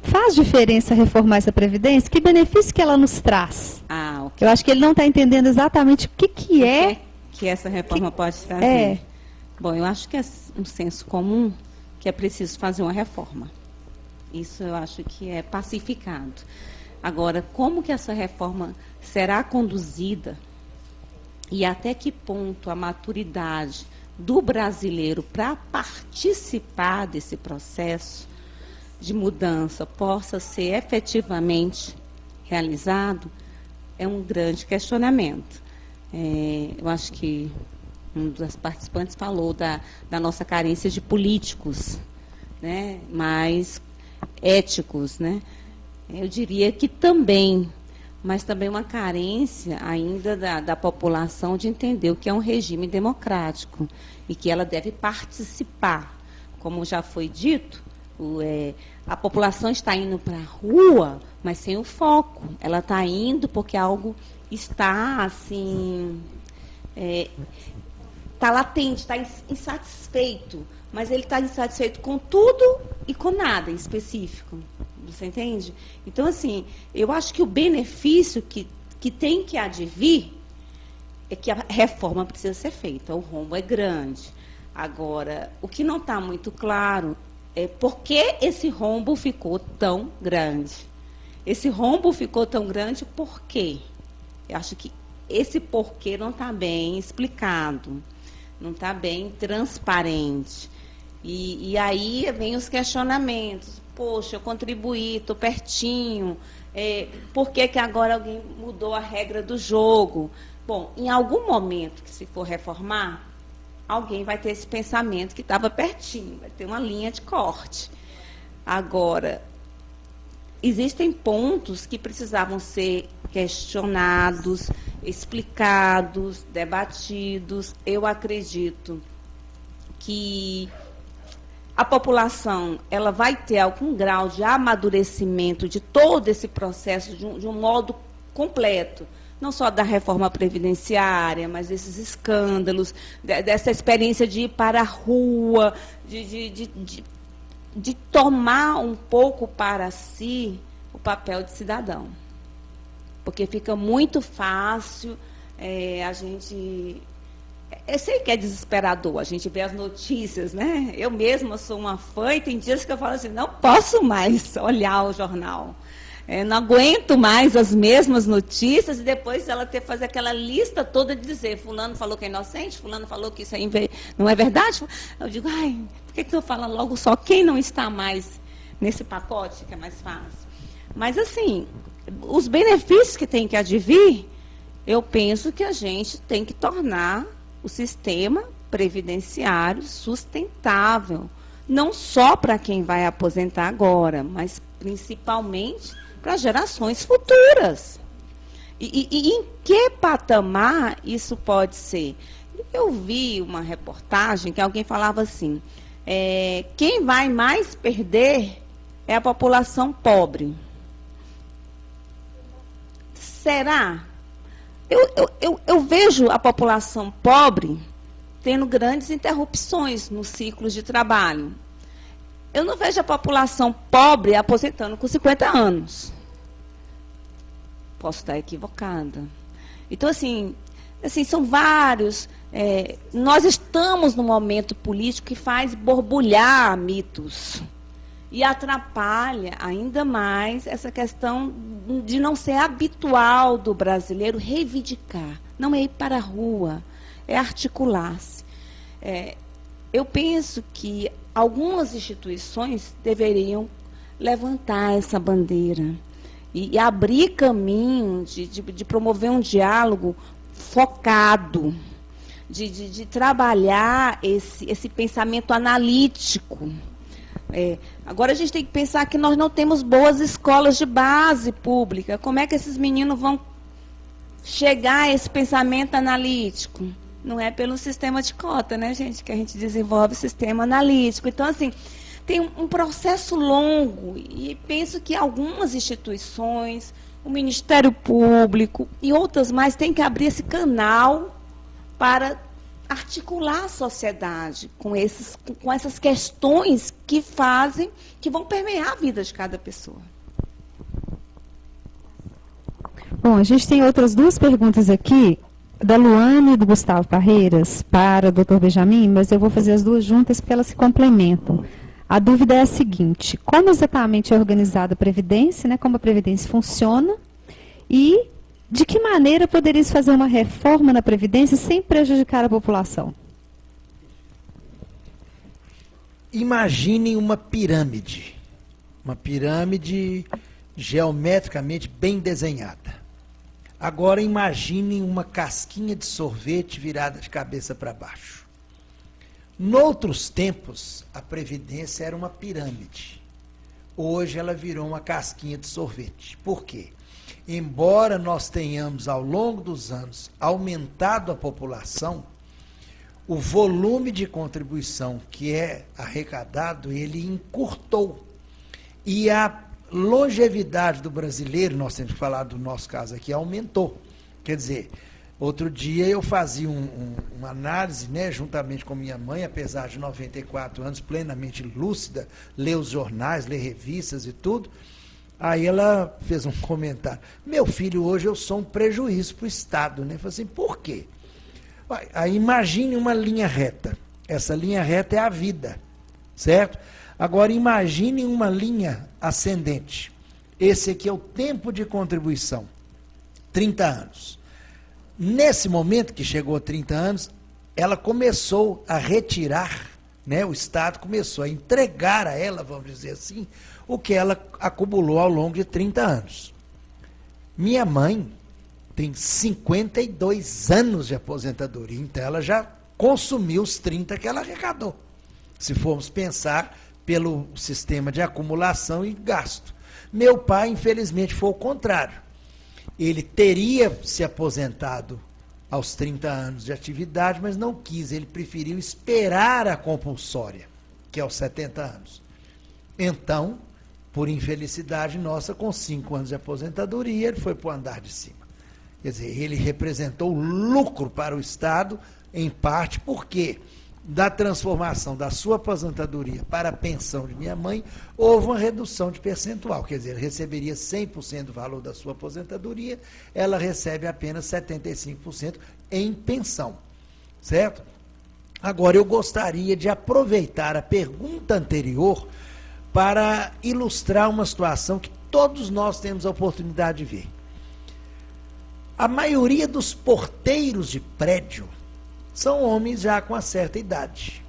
Speaker 2: Faz diferença reformar essa Previdência? Que benefício que ela nos traz?
Speaker 9: Ok.
Speaker 2: Eu acho que ele não está entendendo exatamente o que é...
Speaker 9: Que essa reforma pode trazer. Bom, eu acho que é um senso comum que é preciso fazer uma reforma. Isso eu acho que é pacificado. Agora, como que essa reforma será conduzida e até que ponto a maturidade do brasileiro para participar desse processo de mudança possa ser efetivamente realizado, é um grande questionamento. Eu acho que um dos participantes falou da nossa carência de políticos, né, mais éticos, né? Eu diria que também, mas também uma carência ainda da população de entender o que é um regime democrático e que ela deve participar. Como já foi dito, a população está indo para a rua, mas sem o foco. Ela está indo porque algo está, assim, está latente, está insatisfeito, mas ele está insatisfeito com tudo e com nada em específico. Você entende? Então, assim, eu acho que o benefício que tem que advir é que a reforma precisa ser feita. O rombo é grande. Agora, o que não está muito claro é por que esse rombo ficou tão grande. Esse rombo ficou tão grande por quê? Eu acho que esse porquê não está bem explicado, não está bem transparente. E aí vem os questionamentos. Poxa, eu contribuí, estou pertinho. Por que agora alguém mudou a regra do jogo? Bom, em algum momento que se for reformar, alguém vai ter esse pensamento que estava pertinho, vai ter uma linha de corte. Agora, existem pontos que precisavam ser questionados, explicados, debatidos. Eu acredito que a população ela vai ter algum grau de amadurecimento de todo esse processo de um modo completo. Não só da reforma previdenciária, mas desses escândalos, dessa experiência de ir para a rua, de tomar um pouco para si o papel de cidadão. Porque fica muito fácil a gente... Eu sei que é desesperador, a gente vê as notícias, né? Eu mesma sou uma fã e tem dias que eu falo assim, não posso mais olhar o jornal. Não aguento mais as mesmas notícias e depois ela ter que fazer aquela lista toda de dizer fulano falou que é inocente, fulano falou que isso aí não é verdade. Eu digo, ai, por que eu falo logo só quem não está mais nesse pacote, que é mais fácil? Mas, assim, os benefícios que tem que advir, eu penso que a gente tem que tornar o sistema previdenciário sustentável. Não só para quem vai aposentar agora, mas principalmente para gerações futuras. E em que patamar isso pode ser? Eu vi uma reportagem que alguém falava assim, quem vai mais perder é a população pobre. Será? Eu vejo a população pobre tendo grandes interrupções nos ciclos de trabalho. Eu não vejo a população pobre aposentando com 50 anos. Posso estar equivocada. Então, assim são vários... nós estamos num momento político que faz borbulhar mitos. E atrapalha ainda mais essa questão de não ser habitual do brasileiro reivindicar. Não é ir para a rua, é articular-se. Eu penso que algumas instituições deveriam levantar essa bandeira e abrir caminho de promover um diálogo focado, de trabalhar esse pensamento analítico. Agora a gente tem que pensar que nós não temos boas escolas de base pública. Como é que esses meninos vão chegar a esse pensamento analítico? Não é pelo sistema de cota, né, gente, que a gente desenvolve o sistema analítico. Então, assim, tem um processo longo e penso que algumas instituições, o Ministério Público e outras mais têm que abrir esse canal para articular a sociedade com essas questões que vão permear a vida de cada pessoa.
Speaker 2: Bom, a gente tem outras duas perguntas aqui, da Luane e do Gustavo Parreiras, para o Dr. Benjamin, mas eu vou fazer as duas juntas porque elas se complementam. A dúvida é a seguinte, como exatamente é organizada a Previdência, né, como a Previdência funciona, e de que maneira poderia-se fazer uma reforma na Previdência sem prejudicar a população?
Speaker 3: Imaginem uma pirâmide geometricamente bem desenhada. Agora imaginem uma casquinha de sorvete virada de cabeça para baixo. Noutros tempos, a Previdência era uma pirâmide. Hoje ela virou uma casquinha de sorvete. Por quê? Embora nós tenhamos, ao longo dos anos, aumentado a população, o volume de contribuição que é arrecadado, ele encurtou. E a longevidade do brasileiro, nós temos que falar do nosso caso aqui, aumentou. Quer dizer, outro dia eu fazia uma análise, né, juntamente com minha mãe, apesar de 94 anos, plenamente lúcida, ler os jornais, ler revistas e tudo. Aí ela fez um comentário. Meu filho, hoje eu sou um prejuízo para o Estado. Né? Eu falei assim, por quê? Aí imagine uma linha reta. Essa linha reta é a vida, certo? Agora imagine uma linha ascendente. Esse aqui é o tempo de contribuição. 30 anos. Nesse momento que chegou a 30 anos, ela começou a retirar, né? O Estado começou a entregar a ela, vamos dizer assim, o que ela acumulou ao longo de 30 anos. Minha mãe tem 52 anos de aposentadoria, então ela já consumiu os 30 que ela arrecadou. Se formos pensar pelo sistema de acumulação e gasto. Meu pai, infelizmente, foi o contrário. Ele teria se aposentado aos 30 anos de atividade, mas não quis, ele preferiu esperar a compulsória, que é aos 70 anos. Então, por infelicidade nossa, com 5 anos de aposentadoria, ele foi para o andar de cima. Quer dizer, ele representou lucro para o Estado, em parte porque da transformação da sua aposentadoria para a pensão de minha mãe, houve uma redução de percentual. Quer dizer, ele receberia 100% do valor da sua aposentadoria, ela recebe apenas 75% em pensão. Certo? Agora, eu gostaria de aproveitar a pergunta anterior para ilustrar uma situação que todos nós temos a oportunidade de ver. A maioria dos porteiros de prédio são homens já com uma certa idade.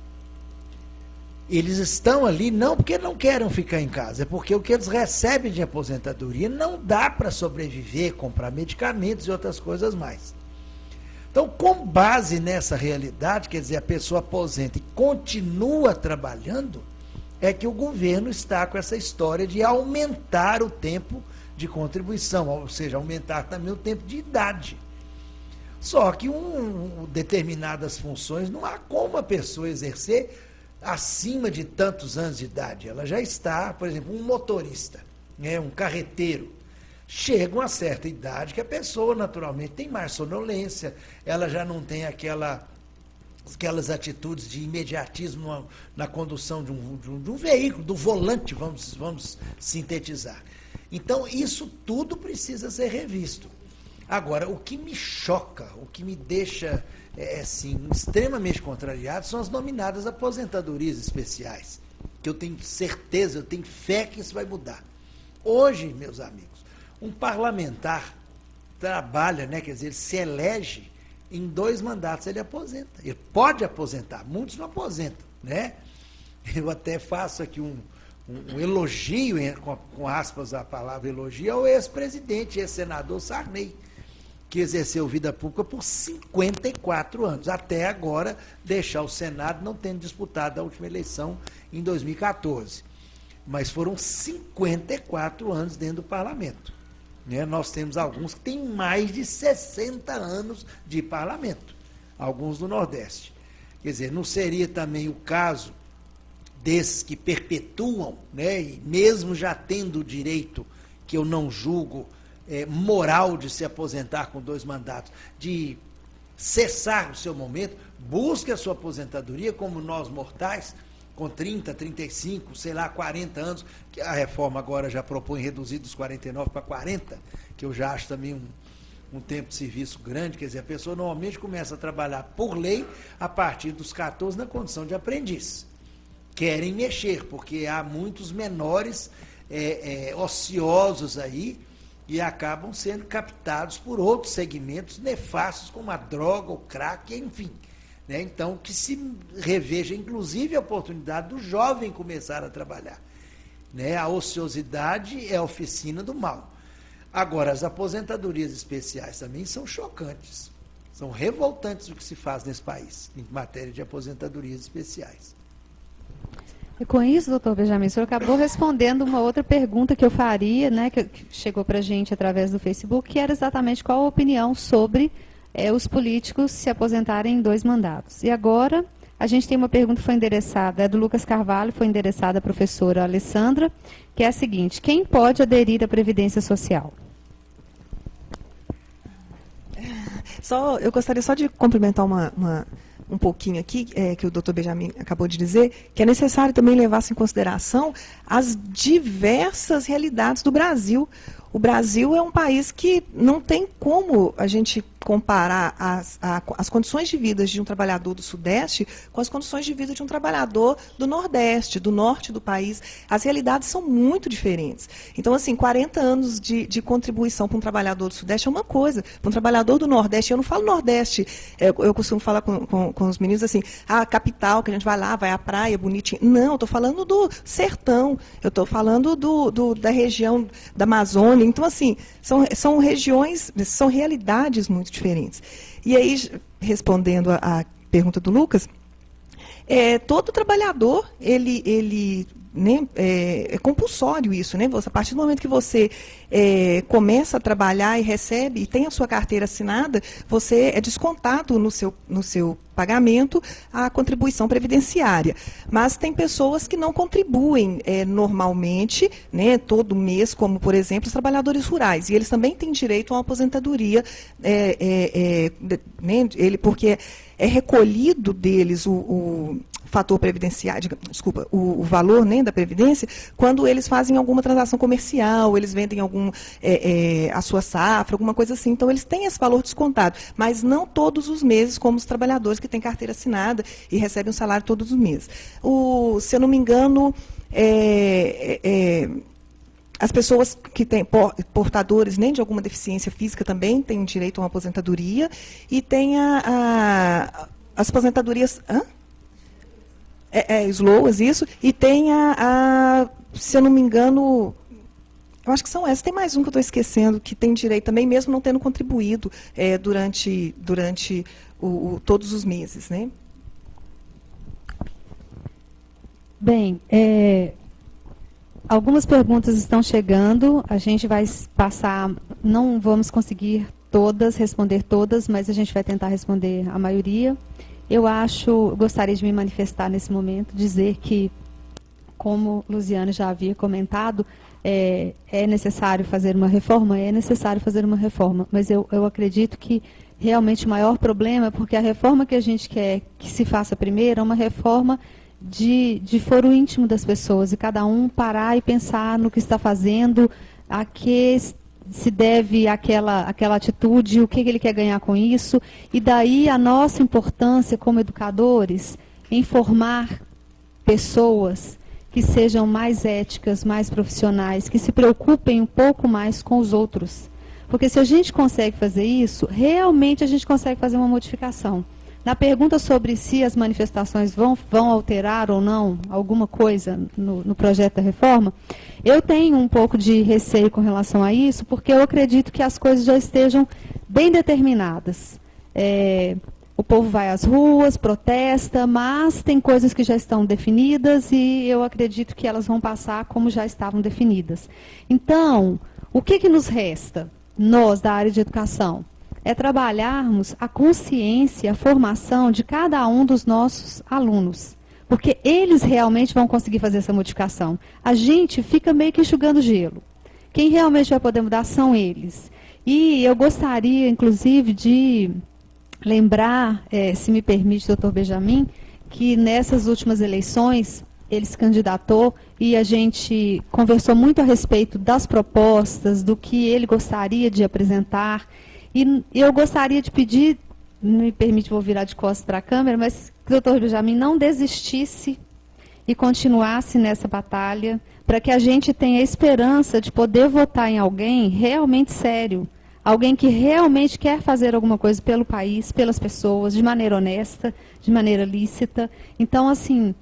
Speaker 3: Eles estão ali não porque não querem ficar em casa, é porque o que eles recebem de aposentadoria não dá para sobreviver, comprar medicamentos e outras coisas mais. Então, com base nessa realidade, quer dizer, a pessoa aposenta e continua trabalhando, é que o governo está com essa história de aumentar o tempo de contribuição, ou seja, aumentar também o tempo de idade. Só que determinadas funções não há como a pessoa exercer acima de tantos anos de idade. Ela já está, por exemplo, um motorista, né, um carreteiro. Chega uma certa idade que a pessoa naturalmente tem mais sonolência, ela já não tem aquelas atitudes de imediatismo na condução de um veículo, do volante, vamos sintetizar. Então, isso tudo precisa ser revisto. Agora, o que me choca, o que me deixa assim, extremamente contrariado, são as nominadas aposentadorias especiais, que eu tenho certeza, eu tenho fé que isso vai mudar. Hoje, meus amigos, um parlamentar trabalha, né, quer dizer, ele se elege, em 2 mandatos ele aposenta. Ele pode aposentar, muitos não aposentam, né? Eu até faço aqui um elogio, com aspas a palavra elogio, ao ex-presidente, ex-senador Sarney, que exerceu vida pública por 54 anos, até agora deixar o Senado não tendo disputado a última eleição em 2014. Mas foram 54 anos dentro do parlamento. Né? Nós temos alguns que têm mais de 60 anos de parlamento, alguns do Nordeste. Quer dizer, não seria também o caso desses que perpetuam, né, e mesmo já tendo o direito, que eu não julgo moral de se aposentar com 2 mandatos, de cessar o seu momento, busque a sua aposentadoria como nós mortais, com 30, 35, sei lá, 40 anos, que a reforma agora já propõe reduzir dos 49 para 40, que eu já acho também um tempo de serviço grande. Quer dizer, a pessoa normalmente começa a trabalhar por lei a partir dos 14 na condição de aprendiz. Querem mexer, porque há muitos menores ociosos aí, e acabam sendo captados por outros segmentos nefastos, como a droga, o crack, enfim. Né? Então, que se reveja, inclusive, a oportunidade do jovem começar a trabalhar. Né? A ociosidade é a oficina do mal. Agora, as aposentadorias especiais também são chocantes, são revoltantes o que se faz nesse país, em matéria de aposentadorias especiais.
Speaker 2: E com isso, doutor Benjamin, o senhor acabou respondendo uma outra pergunta que eu faria, né, que chegou para a gente através do Facebook, que era exatamente qual a opinião sobre os políticos se aposentarem em 2 mandatos. E agora, a gente tem uma pergunta que foi endereçada, do Lucas Carvalho, foi endereçada à professora Alessandra, que é a seguinte: quem pode aderir à Previdência Social?
Speaker 4: Eu gostaria só de complementar um pouquinho aqui, que o doutor Benjamin acabou de dizer, que é necessário também levar-se em consideração as diversas realidades do Brasil. O Brasil é um país que não tem como a gente comparar as condições de vida de um trabalhador do Sudeste com as condições de vida de um trabalhador do Nordeste, do Norte do país. As realidades são muito diferentes. Então, assim, 40 anos de contribuição para um trabalhador do Sudeste é uma coisa. Para um trabalhador do Nordeste, eu não falo Nordeste, eu costumo falar com os meninos assim, a capital, que a gente vai lá, vai à praia, bonitinho. Não, eu estou falando do sertão, eu estou falando da região da Amazônia. Então, assim, são regiões, são realidades muito diferentes. E aí, respondendo a pergunta do Lucas, todo trabalhador, ele né, é compulsório isso, né? A partir do momento que você começa a trabalhar e recebe e tem a sua carteira assinada, você é descontado no seu pagamento a contribuição previdenciária. Mas tem pessoas que não contribuem normalmente, né, todo mês, como, por exemplo, os trabalhadores rurais. E eles também têm direito a uma aposentadoria, né, porque é recolhido deles o fator previdenciário, desculpa, o valor, né, da previdência, quando eles fazem alguma transação comercial, eles vendem a sua safra, alguma coisa assim. Então, eles têm esse valor descontado, mas não todos os meses, como os trabalhadores que têm carteira assinada e recebem um salário todos os meses. Se eu não me engano, as pessoas que têm portadores, né, de alguma deficiência física também têm direito a uma aposentadoria, e tem as aposentadorias... SLOAS, isso, e tem se eu não me engano, eu acho que são essas, tem mais um que eu estou esquecendo, que tem direito também, mesmo não tendo contribuído durante todos os meses, né?
Speaker 2: Bem, algumas perguntas estão chegando, a gente vai passar, não vamos conseguir responder todas, mas a gente vai tentar responder a maioria. Eu gostaria de me manifestar nesse momento, dizer que, como Luziane já havia comentado, é necessário fazer uma reforma, mas eu acredito que realmente o maior problema é porque a reforma que a gente quer que se faça primeiro é uma reforma de foro íntimo das pessoas, e cada um parar e pensar no que está fazendo, a que se deve aquela atitude, o que ele quer ganhar com isso, e daí a nossa importância como educadores em formar pessoas que sejam mais éticas, mais profissionais, que se preocupem um pouco mais com os outros. Porque se a gente consegue fazer isso, realmente a gente consegue fazer uma modificação. Na pergunta sobre se as manifestações vão alterar ou não alguma coisa no projeto da reforma, eu tenho um pouco de receio com relação a isso, porque eu acredito que as coisas já estejam bem determinadas. O povo vai às ruas, protesta, mas tem coisas que já estão definidas e eu acredito que elas vão passar como já estavam definidas. Então, o que nos resta, nós da área de educação? É trabalharmos a consciência, a formação de cada um dos nossos alunos. Porque eles realmente vão conseguir fazer essa modificação. A gente fica meio que enxugando gelo. Quem realmente vai poder mudar são eles. E eu gostaria, inclusive, de lembrar, se me permite, doutor Benjamin, que nessas últimas eleições ele se candidatou e a gente conversou muito a respeito das propostas, do que ele gostaria de apresentar. E eu gostaria de pedir, não me permite, vou virar de costas para a câmera, mas que o doutor Benjamin não desistisse e continuasse nessa batalha, para que a gente tenha a esperança de poder votar em alguém realmente sério, alguém que realmente quer fazer alguma coisa pelo país, pelas pessoas, de maneira honesta, de maneira lícita. Então, assim,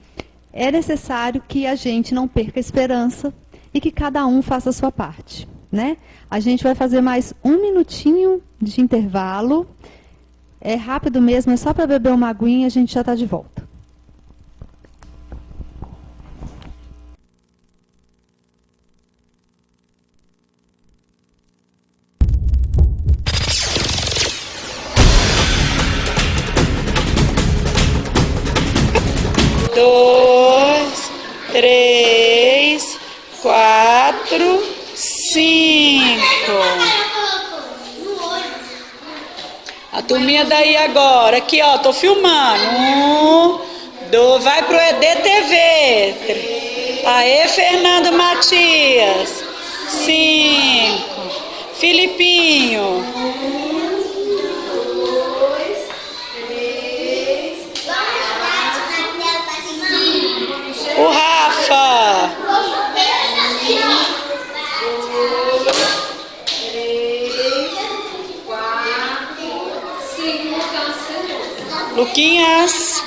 Speaker 2: é necessário que a gente não perca a esperança e que cada um faça a sua parte, né? A gente vai fazer mais um minutinho de intervalo. É rápido mesmo, é só para beber uma aguinha, a gente já está de volta.
Speaker 7: Dois, três, 4, 5. A turminha daí agora, aqui ó, tô filmando. 1, 2, vai pro EDTV. Aê, Fernanda Matias. 5. Filipinho.
Speaker 10: 2, 3.
Speaker 7: O Rafa. 5. Luquinhas.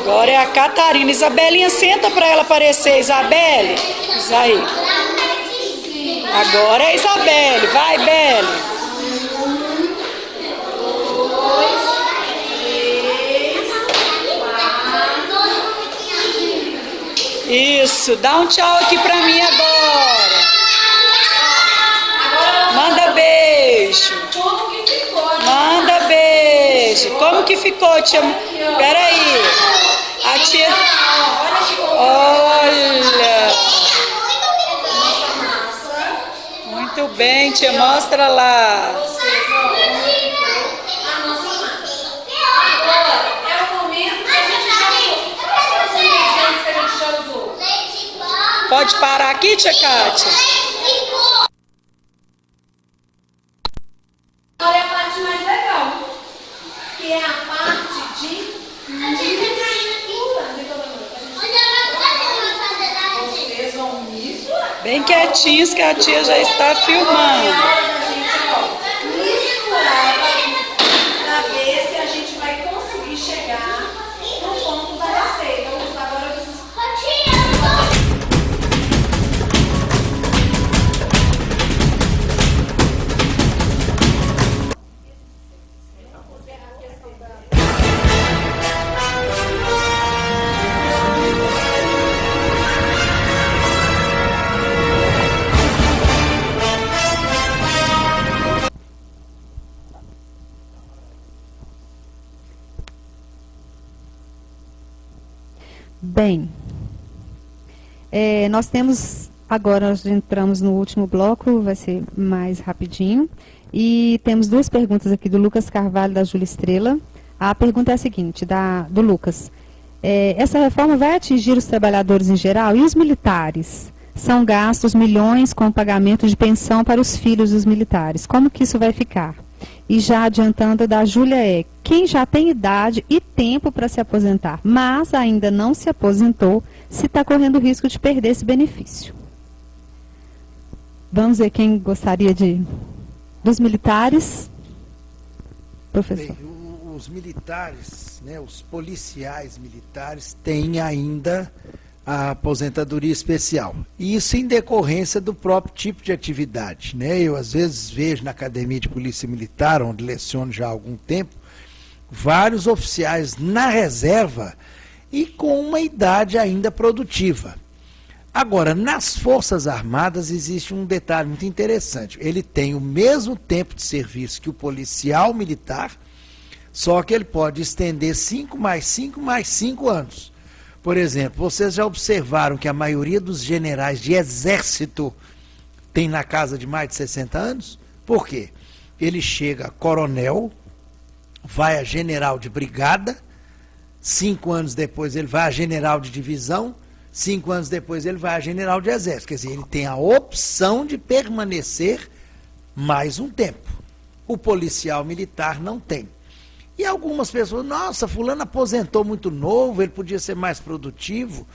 Speaker 7: Agora é a Catarina. Isabelinha, senta para ela aparecer. Isabelle. Isso aí. Agora é Isabelle. Vai, Belle.
Speaker 10: 2, 3, 4, 5.
Speaker 7: Isso, dá um tchau aqui pra mim agora. Manda beijo. Manda beijo. Como que ficou, tia? Peraí. A tia... Olha. Muito bem, tia. Mostra lá. Pode parar aqui, tia Kátia?
Speaker 10: Olha a parte mais legal, que é a parte de literatura. Vocês vão misturar.
Speaker 7: Bem quietinhos que a tia já está filmando.
Speaker 10: Misturar para ver se a gente vai conseguir chegar no ponto da receita. Agora vocês...
Speaker 2: Bem, nós temos, agora nós entramos no último bloco, vai ser mais rapidinho, e temos duas perguntas aqui do Lucas Carvalho e da Júlia Estrela. A pergunta é a seguinte, do Lucas. Essa reforma vai atingir os trabalhadores em geral e os militares? São gastos milhões com o pagamento de pensão para os filhos dos militares. Como que isso vai ficar? E já adiantando da Júlia quem já tem idade e tempo para se aposentar, mas ainda não se aposentou, se está correndo o risco de perder esse benefício. Vamos ver quem gostaria dos militares. Professor.
Speaker 3: Bem, os militares, né, os policiais militares têm ainda a aposentadoria especial. E isso em decorrência do próprio tipo de atividade, né? Eu às vezes vejo na Academia de Polícia Militar, onde leciono já há algum tempo, vários oficiais na reserva e com uma idade ainda produtiva. Agora, nas Forças Armadas existe um detalhe muito interessante. Ele tem o mesmo tempo de serviço que o policial militar, só que ele pode estender 5 mais 5 mais 5 anos. Por exemplo, vocês já observaram que a maioria dos generais de exército tem na casa de mais de 60 anos? Por quê? Ele chega a coronel, vai a general de brigada, 5 anos depois ele vai a general de divisão, 5 anos depois ele vai a general de exército. Quer dizer, ele tem a opção de permanecer mais um tempo. O policial militar não tem. E algumas pessoas, nossa, fulano aposentou muito novo, ele podia ser mais produtivo.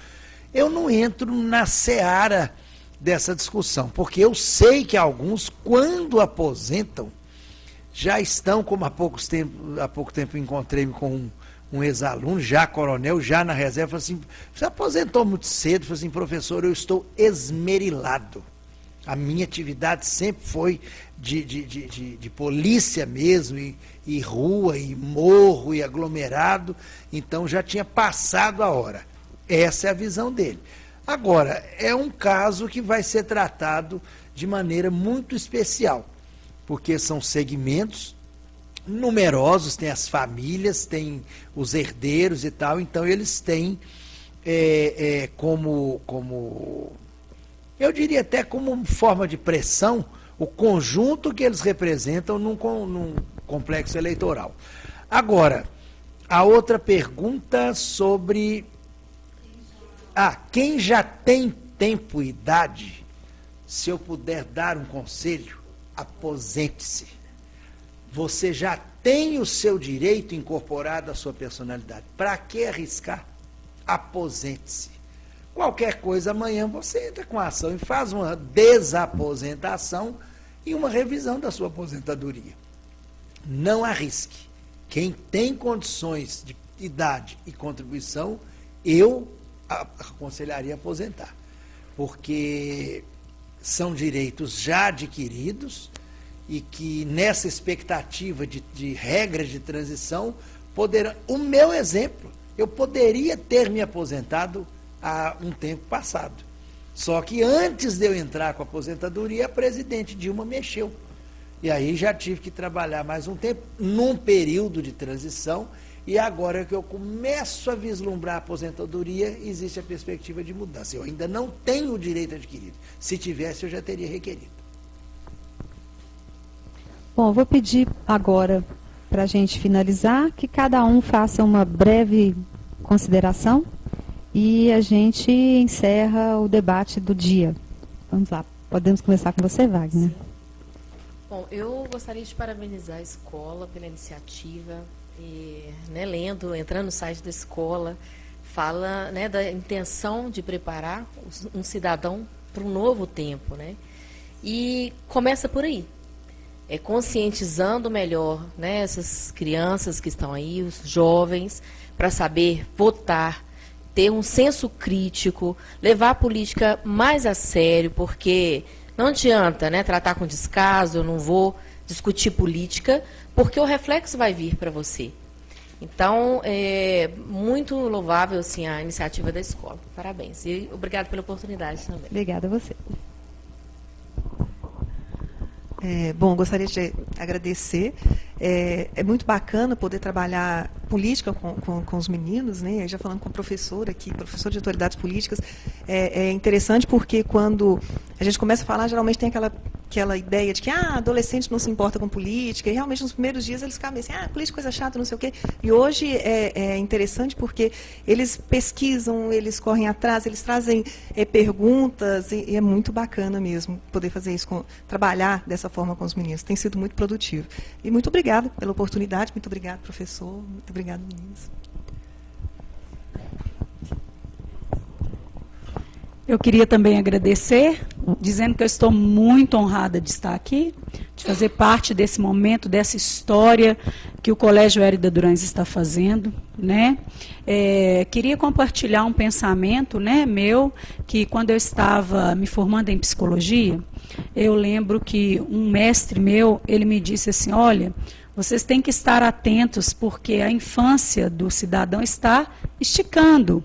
Speaker 3: Eu não entro na seara dessa discussão, porque eu sei que alguns, quando aposentam, já estão, como há pouco tempo encontrei-me com um ex-aluno, já coronel, já na reserva, falou assim, você aposentou muito cedo, falou assim, professor, eu estou esmerilado. A minha atividade sempre foi de polícia mesmo, e rua, e morro, e aglomerado, então já tinha passado a hora. Essa é a visão dele. Agora, é um caso que vai ser tratado de maneira muito especial, porque são segmentos numerosos, tem as famílias, tem os herdeiros e tal, então eles têm como eu diria até como forma de pressão, o conjunto que eles representam num complexo eleitoral. Agora, a outra pergunta sobre... quem já tem tempo e idade, se eu puder dar um conselho, aposente-se. Você já tem o seu direito incorporado à sua personalidade. Para que arriscar? Aposente-se. Qualquer coisa, amanhã você entra com a ação e faz uma desaposentação e uma revisão da sua aposentadoria. Não arrisque. Quem tem condições de idade e contribuição, eu aconselharia aposentar. Porque são direitos já adquiridos e que nessa expectativa de regras de transição, poderão... O meu exemplo, eu poderia ter me aposentado há um tempo passado. Só que antes de eu entrar com a aposentadoria, a presidente Dilma mexeu. E aí já tive que trabalhar mais um tempo, num período de transição, e agora que eu começo a vislumbrar a aposentadoria, existe a perspectiva de mudança. Eu ainda não tenho o direito adquirido. Se tivesse, eu já teria requerido.
Speaker 2: Bom, vou pedir agora, para a gente finalizar, que cada um faça uma breve consideração e a gente encerra o debate do dia. Vamos lá, podemos começar com você, Wagner.
Speaker 8: Sim. Bom, eu gostaria de parabenizar a escola pela iniciativa, e, né, entrando no site da escola, fala, né, da intenção de preparar um cidadão para um novo tempo, né? E começa por aí, conscientizando melhor, né, essas crianças que estão aí, os jovens, para saber votar, ter um senso crítico, levar a política mais a sério, porque não adianta, né, tratar com descaso, eu não vou discutir política, porque o reflexo vai vir para você. Então, é muito louvável assim, a iniciativa da escola. Parabéns. E obrigado pela oportunidade também.
Speaker 2: Obrigada a você.
Speaker 4: Bom, gostaria de agradecer. É muito bacana poder trabalhar política com os meninos, né? Já falando com a professora aqui, professora de autoridades políticas, é interessante porque quando a gente começa a falar, geralmente tem aquela ideia de que adolescente não se importa com política, e realmente nos primeiros dias eles ficam assim, política é coisa chata, não sei o quê. E hoje é interessante porque eles pesquisam, eles correm atrás, eles trazem perguntas, e é muito bacana mesmo poder fazer isso, trabalhar dessa forma com os meninos. Tem sido muito produtivo. E muito obrigada pela oportunidade, muito obrigado, professor, muito obrigado, meninos.
Speaker 7: Eu queria também agradecer, dizendo que eu estou muito honrada de estar aqui, de fazer parte desse momento, dessa história que o Colégio Hérida Durães está fazendo, né? Queria compartilhar um pensamento, né, meu, que quando eu estava me formando em psicologia, eu lembro que um mestre meu, ele me disse assim, olha, vocês têm que estar atentos porque a infância do cidadão está esticando.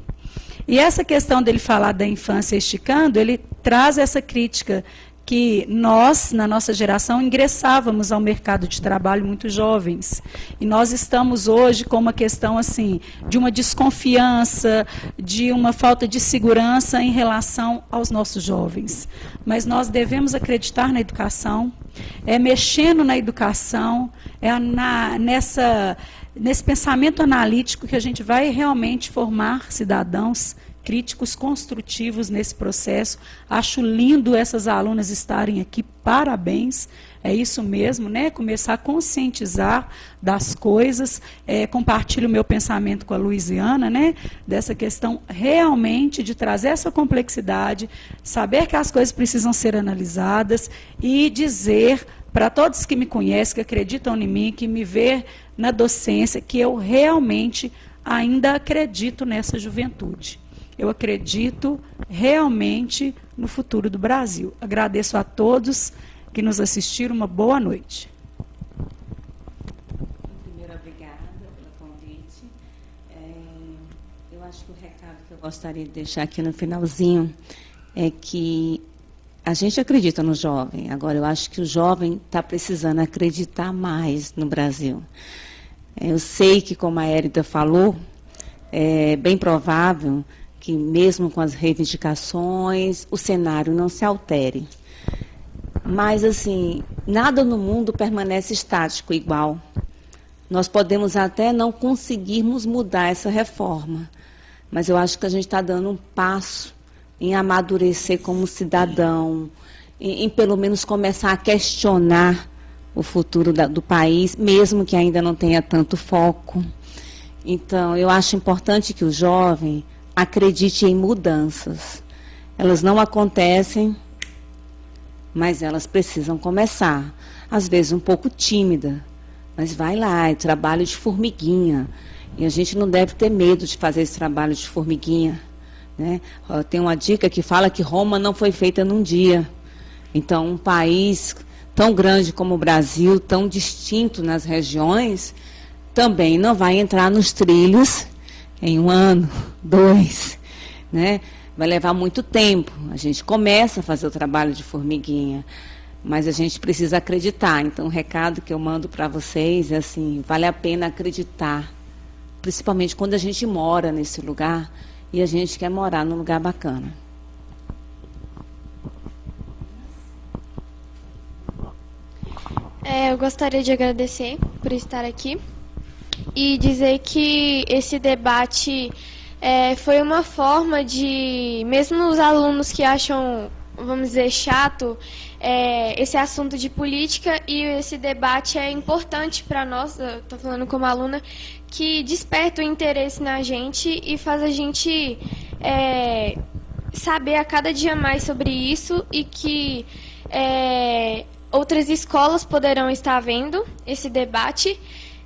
Speaker 7: E essa questão dele falar da infância esticando, ele traz essa crítica que nós, na nossa geração, ingressávamos ao mercado de trabalho muito jovens. E nós estamos hoje com uma questão assim, de uma desconfiança, de uma falta de segurança em relação aos nossos jovens. Mas nós devemos acreditar na educação, mexendo na educação, nesse pensamento analítico que a gente vai realmente formar cidadãos críticos, construtivos nesse processo. Acho lindo essas alunas estarem aqui, parabéns, é isso mesmo, né? Começar a conscientizar das coisas, compartilho o meu pensamento com a Luiziana, né? Dessa questão realmente de trazer essa complexidade, saber que as coisas precisam ser analisadas e dizer para todos que me conhecem, que acreditam em mim, que me vê na docência, que eu realmente ainda acredito nessa juventude. Eu acredito realmente no futuro do Brasil. Agradeço a todos que nos assistiram. Uma boa noite.
Speaker 9: Primeiro, obrigada pelo convite. Eu acho que o recado que eu gostaria de deixar aqui no finalzinho é que a gente acredita no jovem. Agora, eu acho que o jovem está precisando acreditar mais no Brasil. Eu sei que, como a Hérida falou, é bem provável que, mesmo com as reivindicações, o cenário não se altere. Mas, assim, nada no mundo permanece estático, igual. Nós podemos até não conseguirmos mudar essa reforma, mas eu acho que a gente está dando um passo em amadurecer como cidadão, em pelo menos começar a questionar o futuro do país, mesmo que ainda não tenha tanto foco. Então, eu acho importante que o jovem acredite em mudanças. Elas não acontecem, mas elas precisam começar. Às vezes um pouco tímida, mas vai lá, é trabalho de formiguinha. E a gente não deve ter medo de fazer esse trabalho de formiguinha, né? Tem uma dica que fala que Roma não foi feita num dia. Então, um país tão grande como o Brasil, tão distinto nas regiões, também não vai entrar nos trilhos em 1 ano, 2. né? Vai levar muito tempo. A gente começa a fazer o trabalho de formiguinha, mas a gente precisa acreditar. Então, o recado que eu mando para vocês é assim, vale a pena acreditar, principalmente quando a gente mora nesse lugar e a gente quer morar num lugar bacana.
Speaker 6: Eu gostaria de agradecer por estar aqui e dizer que esse debate foi uma forma de, mesmo os alunos que acham, vamos dizer, chato, esse assunto de política, e esse debate é importante para nós, eu estou falando como aluna, que desperta o interesse na gente e faz a gente saber a cada dia mais sobre isso, e que outras escolas poderão estar vendo esse debate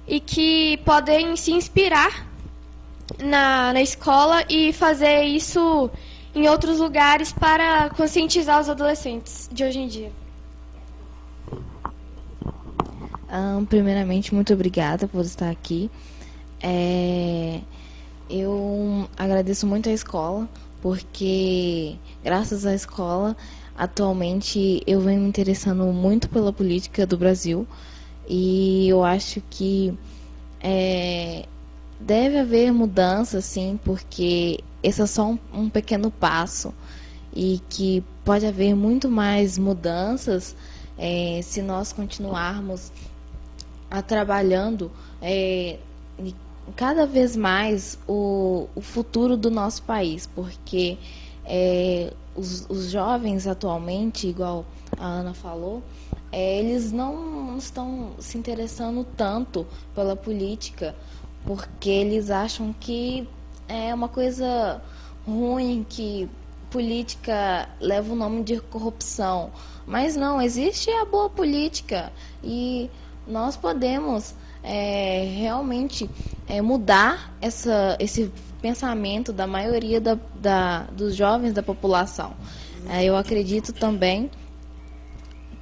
Speaker 6: e que podem se inspirar na escola e fazer isso em outros lugares para conscientizar os adolescentes de hoje em dia.
Speaker 5: Primeiramente, muito obrigada por estar aqui. Eu agradeço muito à escola, porque graças à escola, atualmente eu venho me interessando muito pela política do Brasil, e eu acho que deve haver mudança, sim, porque esse é só um pequeno passo, e que pode haver muito mais mudanças se nós continuarmos trabalhando cada vez mais o futuro do nosso país, porque os jovens atualmente, igual a Ana falou, eles não estão se interessando tanto pela política, porque eles acham que é uma coisa ruim, que política leva o nome de corrupção. Mas não, existe a boa política, e nós podemos realmente mudar esse pensamento da maioria dos jovens da população. Eu acredito também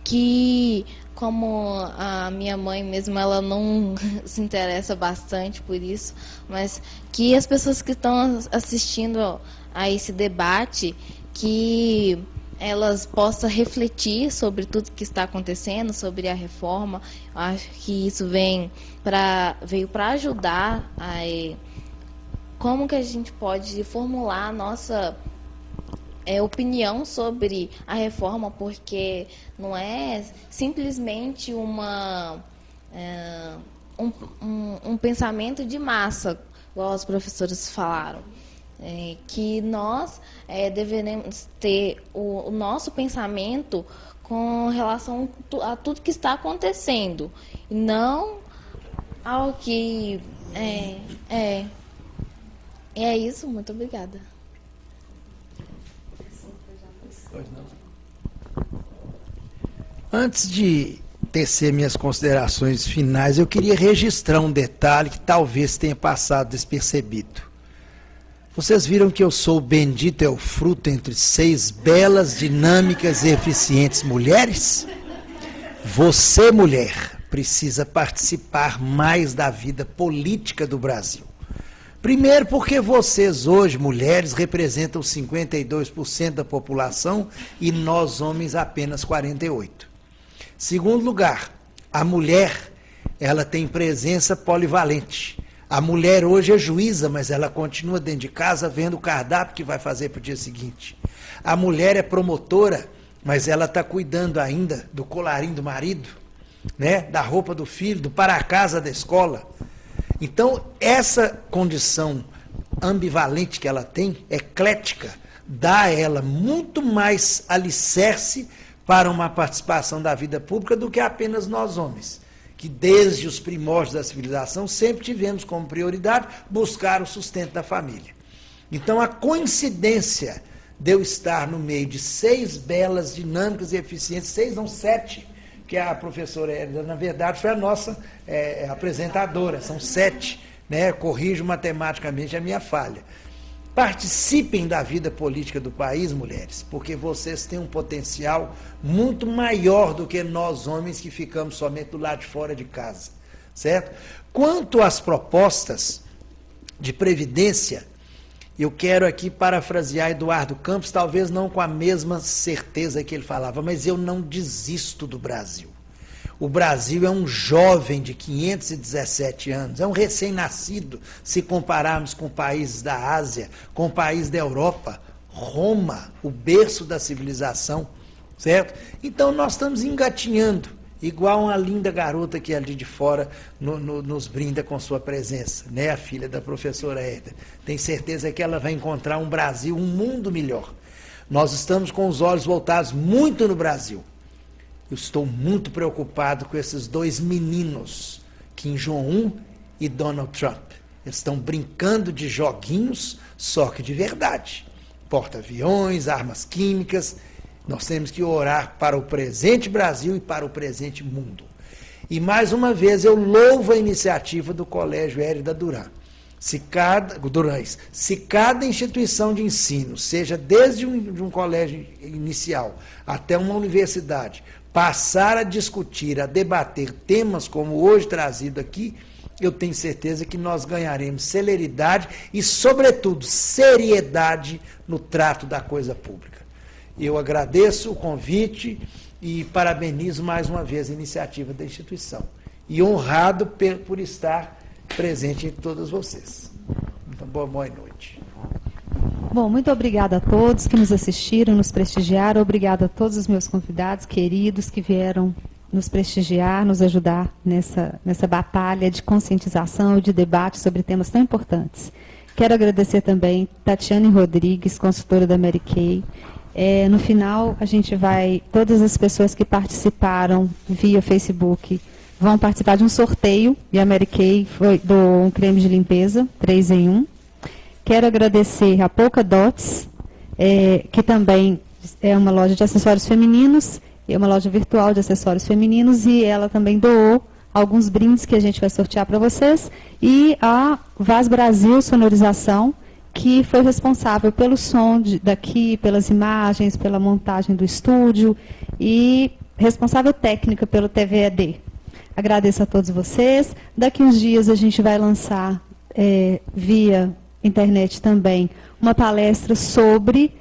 Speaker 5: que, como a minha mãe mesmo, ela não se interessa bastante por isso, mas que as pessoas que estão assistindo a esse debate, que elas possam refletir sobre tudo que está acontecendo, sobre a reforma. Eu acho que isso veio para ajudar como que a gente pode formular a nossa opinião sobre a reforma, porque não é simplesmente um pensamento de massa, igual os professores falaram. Que nós deveremos ter o nosso pensamento com relação a tudo que está acontecendo, e não ao que é isso. Muito obrigada.
Speaker 3: Antes de tecer minhas considerações finais, eu queria registrar um detalhe que talvez tenha passado despercebido. Vocês viram que eu sou o bendito é o fruto entre 6 belas, dinâmicas e eficientes mulheres? Você, mulher, precisa participar mais da vida política do Brasil. Primeiro, porque vocês hoje, mulheres, representam 52% da população e nós, homens, apenas 48%. Segundo lugar, a mulher, ela tem presença polivalente. A mulher hoje é juíza, mas ela continua dentro de casa vendo o cardápio que vai fazer para o dia seguinte. A mulher é promotora, mas ela está cuidando ainda do colarinho do marido, né? Da roupa do filho, do para-casa da escola. Então, essa condição ambivalente que ela tem, eclética, dá a ela muito mais alicerce para uma participação da vida pública do que apenas nós homens, que desde os primórdios da civilização sempre tivemos como prioridade buscar o sustento da família. Então, a coincidência de eu estar no meio de 6 belas, dinâmicas e eficientes, 6 não 7, que a professora Hélida, na verdade, foi a nossa apresentadora, são 7, né? Corrijo matematicamente a minha falha. Participem da vida política do país, mulheres, porque vocês têm um potencial muito maior do que nós homens que ficamos somente do lado de fora de casa, certo? Quanto às propostas de previdência, Eu quero aqui parafrasear Eduardo Campos, talvez não com a mesma certeza que ele falava, mas eu não desisto do Brasil. O Brasil é um jovem de 517 anos, é um recém-nascido, se compararmos com países da Ásia, com países da Europa. Roma, o berço da civilização, certo? Então nós estamos engatinhando, igual uma linda garota que ali de fora nos brinda com sua presença, né? A filha da professora Héder. Tenho certeza que ela vai encontrar um Brasil, um mundo melhor. Nós estamos com os olhos voltados muito no Brasil. Eu estou muito preocupado com esses dois meninos, Kim Jong-un e Donald Trump. Eles estão brincando de joguinhos, só que de verdade. Porta-aviões, armas químicas. Nós temos que orar para o presente Brasil e para o presente mundo. E mais uma vez eu louvo a iniciativa do Colégio Hérida Durães. Se cada instituição de ensino, seja desde um colégio inicial até uma universidade, passar a discutir, a debater temas como hoje trazido aqui, eu tenho certeza que nós ganharemos celeridade e, sobretudo, seriedade no trato da coisa pública. Eu agradeço o convite e parabenizo mais uma vez a iniciativa da instituição. E honrado por estar presente entre todos vocês. Então, boa noite.
Speaker 2: Bom, muito obrigada a todos que nos assistiram, nos prestigiaram. Obrigada a todos os meus convidados queridos que vieram nos prestigiar, nos ajudar nessa batalha de conscientização e de debate sobre temas tão importantes. Quero agradecer também Tatiane Rodrigues, consultora da Mary Kay. No final, a gente todas as pessoas que participaram via Facebook vão participar de um sorteio, e a Mary Kay doou um creme de limpeza, 3 em 1. Quero agradecer a Polka Dots, que também é uma loja de acessórios femininos, é uma loja virtual de acessórios femininos, e ela também doou alguns brindes que a gente vai sortear para vocês, e a Vaz Brasil Sonorização, que foi responsável pelo som daqui, pelas imagens, pela montagem do estúdio, e responsável técnica pelo TVED. Agradeço a todos vocês. Daqui uns dias a gente vai lançar, via internet também, uma palestra sobre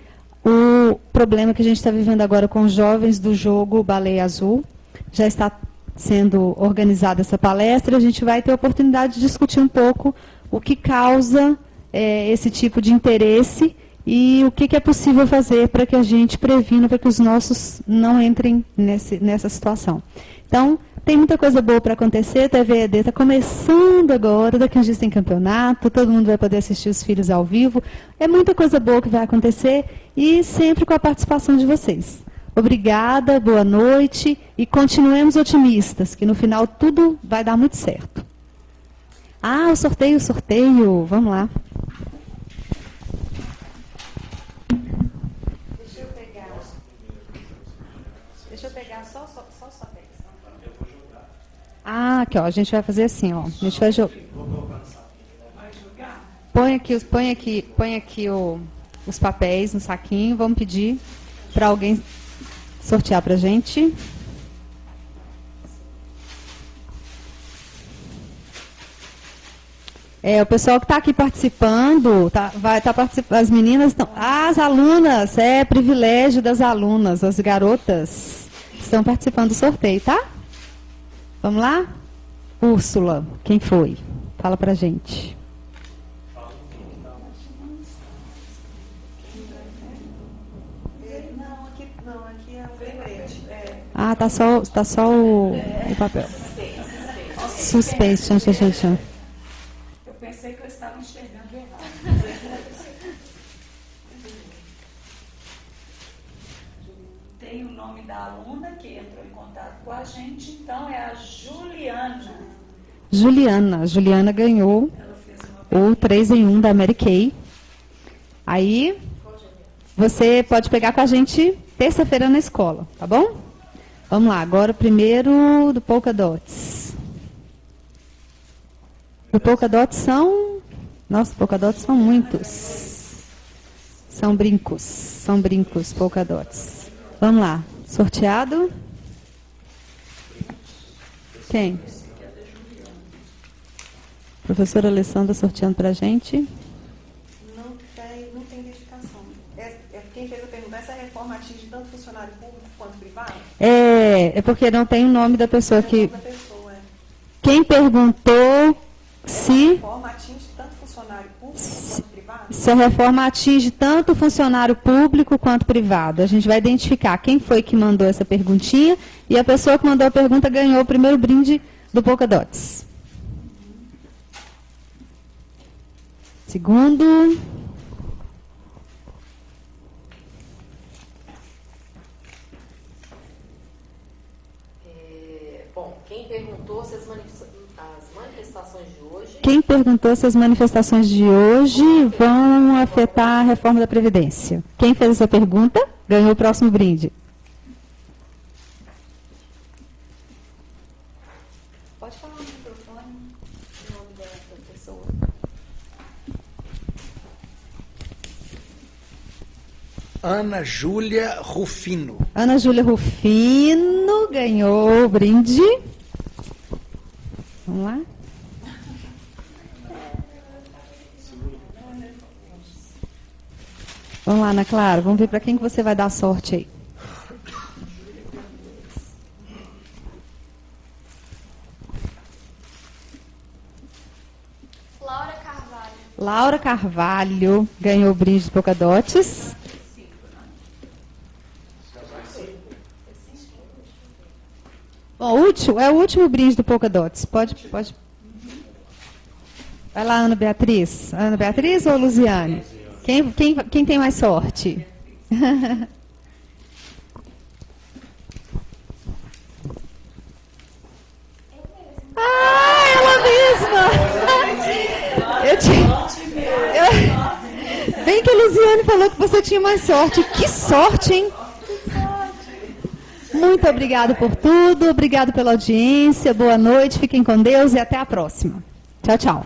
Speaker 2: o problema que a gente está vivendo agora com os jovens do jogo Baleia Azul. Já está sendo organizada essa palestra, a gente vai ter a oportunidade de discutir um pouco o que causa esse tipo de interesse e o que é possível fazer para que a gente previna, para que os nossos não entrem nessa situação. Então, tem muita coisa boa para acontecer, a TVED está começando agora, daqui uns dias tem campeonato, todo mundo vai poder assistir os filhos ao vivo, é muita coisa boa que vai acontecer e sempre com a participação de vocês. Obrigada, boa noite e continuemos otimistas, que no final tudo vai dar muito certo. Ah, o sorteio, vamos lá. Deixa eu pegar só os papéis. Ah, aqui, ó, a gente vai fazer assim, ó. A gente vai jogar. Põe aqui os papéis no saquinho. Vamos pedir para alguém sortear para a gente. O pessoal que está aqui participando, vai estar participando, as meninas estão. As alunas, privilégio das alunas, as garotas estão participando do sorteio, tá? Vamos lá? Úrsula, quem foi? Fala pra gente.
Speaker 4: Não, aqui é o lembrete.
Speaker 2: Ah, tá só o papel. Suspense, tchan.
Speaker 7: Eu pensei que eu estava enxergando errado. Tem o nome da aluna que entrou em contato com a gente, então é a Juliana. Juliana ganhou o 3 em 1 da Mary Kay. Aí, você pode pegar com a gente terça-feira na escola, tá bom? Vamos lá, agora primeiro do Polka Dots. O Polka Dots Nossa, Polka Dots são muitos. São brincos, Polka Dots. Vamos lá, sorteado. Quem? Professora Alessandra sorteando para a gente.
Speaker 4: Não tem. reforma atinge tanto funcionário público quanto privado?
Speaker 2: É porque não tem o nome da pessoa que...
Speaker 4: Da pessoa, é.
Speaker 2: Quem perguntou se...
Speaker 4: A reforma atinge tanto funcionário público quanto privado?
Speaker 2: Se a reforma atinge tanto o funcionário público quanto privado. A gente vai identificar quem foi que mandou essa perguntinha e a pessoa que mandou a pergunta ganhou o primeiro brinde do Polkadots. Segundo.
Speaker 8: Bom, quem perguntou se as manifestações de hoje...
Speaker 2: Quem perguntou se as manifestações de hoje vão afetar a reforma da Previdência? Quem fez essa pergunta ganhou o próximo brinde.
Speaker 4: Pode falar no microfone o nome da pessoa.
Speaker 3: Ana Júlia Rufino.
Speaker 2: Ana Júlia Rufino ganhou o brinde. Vamos lá. Vamos lá, Ana Clara. Vamos ver para quem que você vai dar sorte aí.
Speaker 6: Laura Carvalho.
Speaker 2: Laura Carvalho ganhou o brinde de Polkadots. Bom, é o último brinde do Polkadots. Pode. Vai lá, Ana Beatriz. Ana Beatriz ou Luziane? Quem tem mais sorte? Ela mesma! Bem que a Luziane falou que você tinha mais sorte. Que sorte, hein? Muito obrigada por tudo, obrigado pela audiência, boa noite, fiquem com Deus e até a próxima. Tchau, tchau.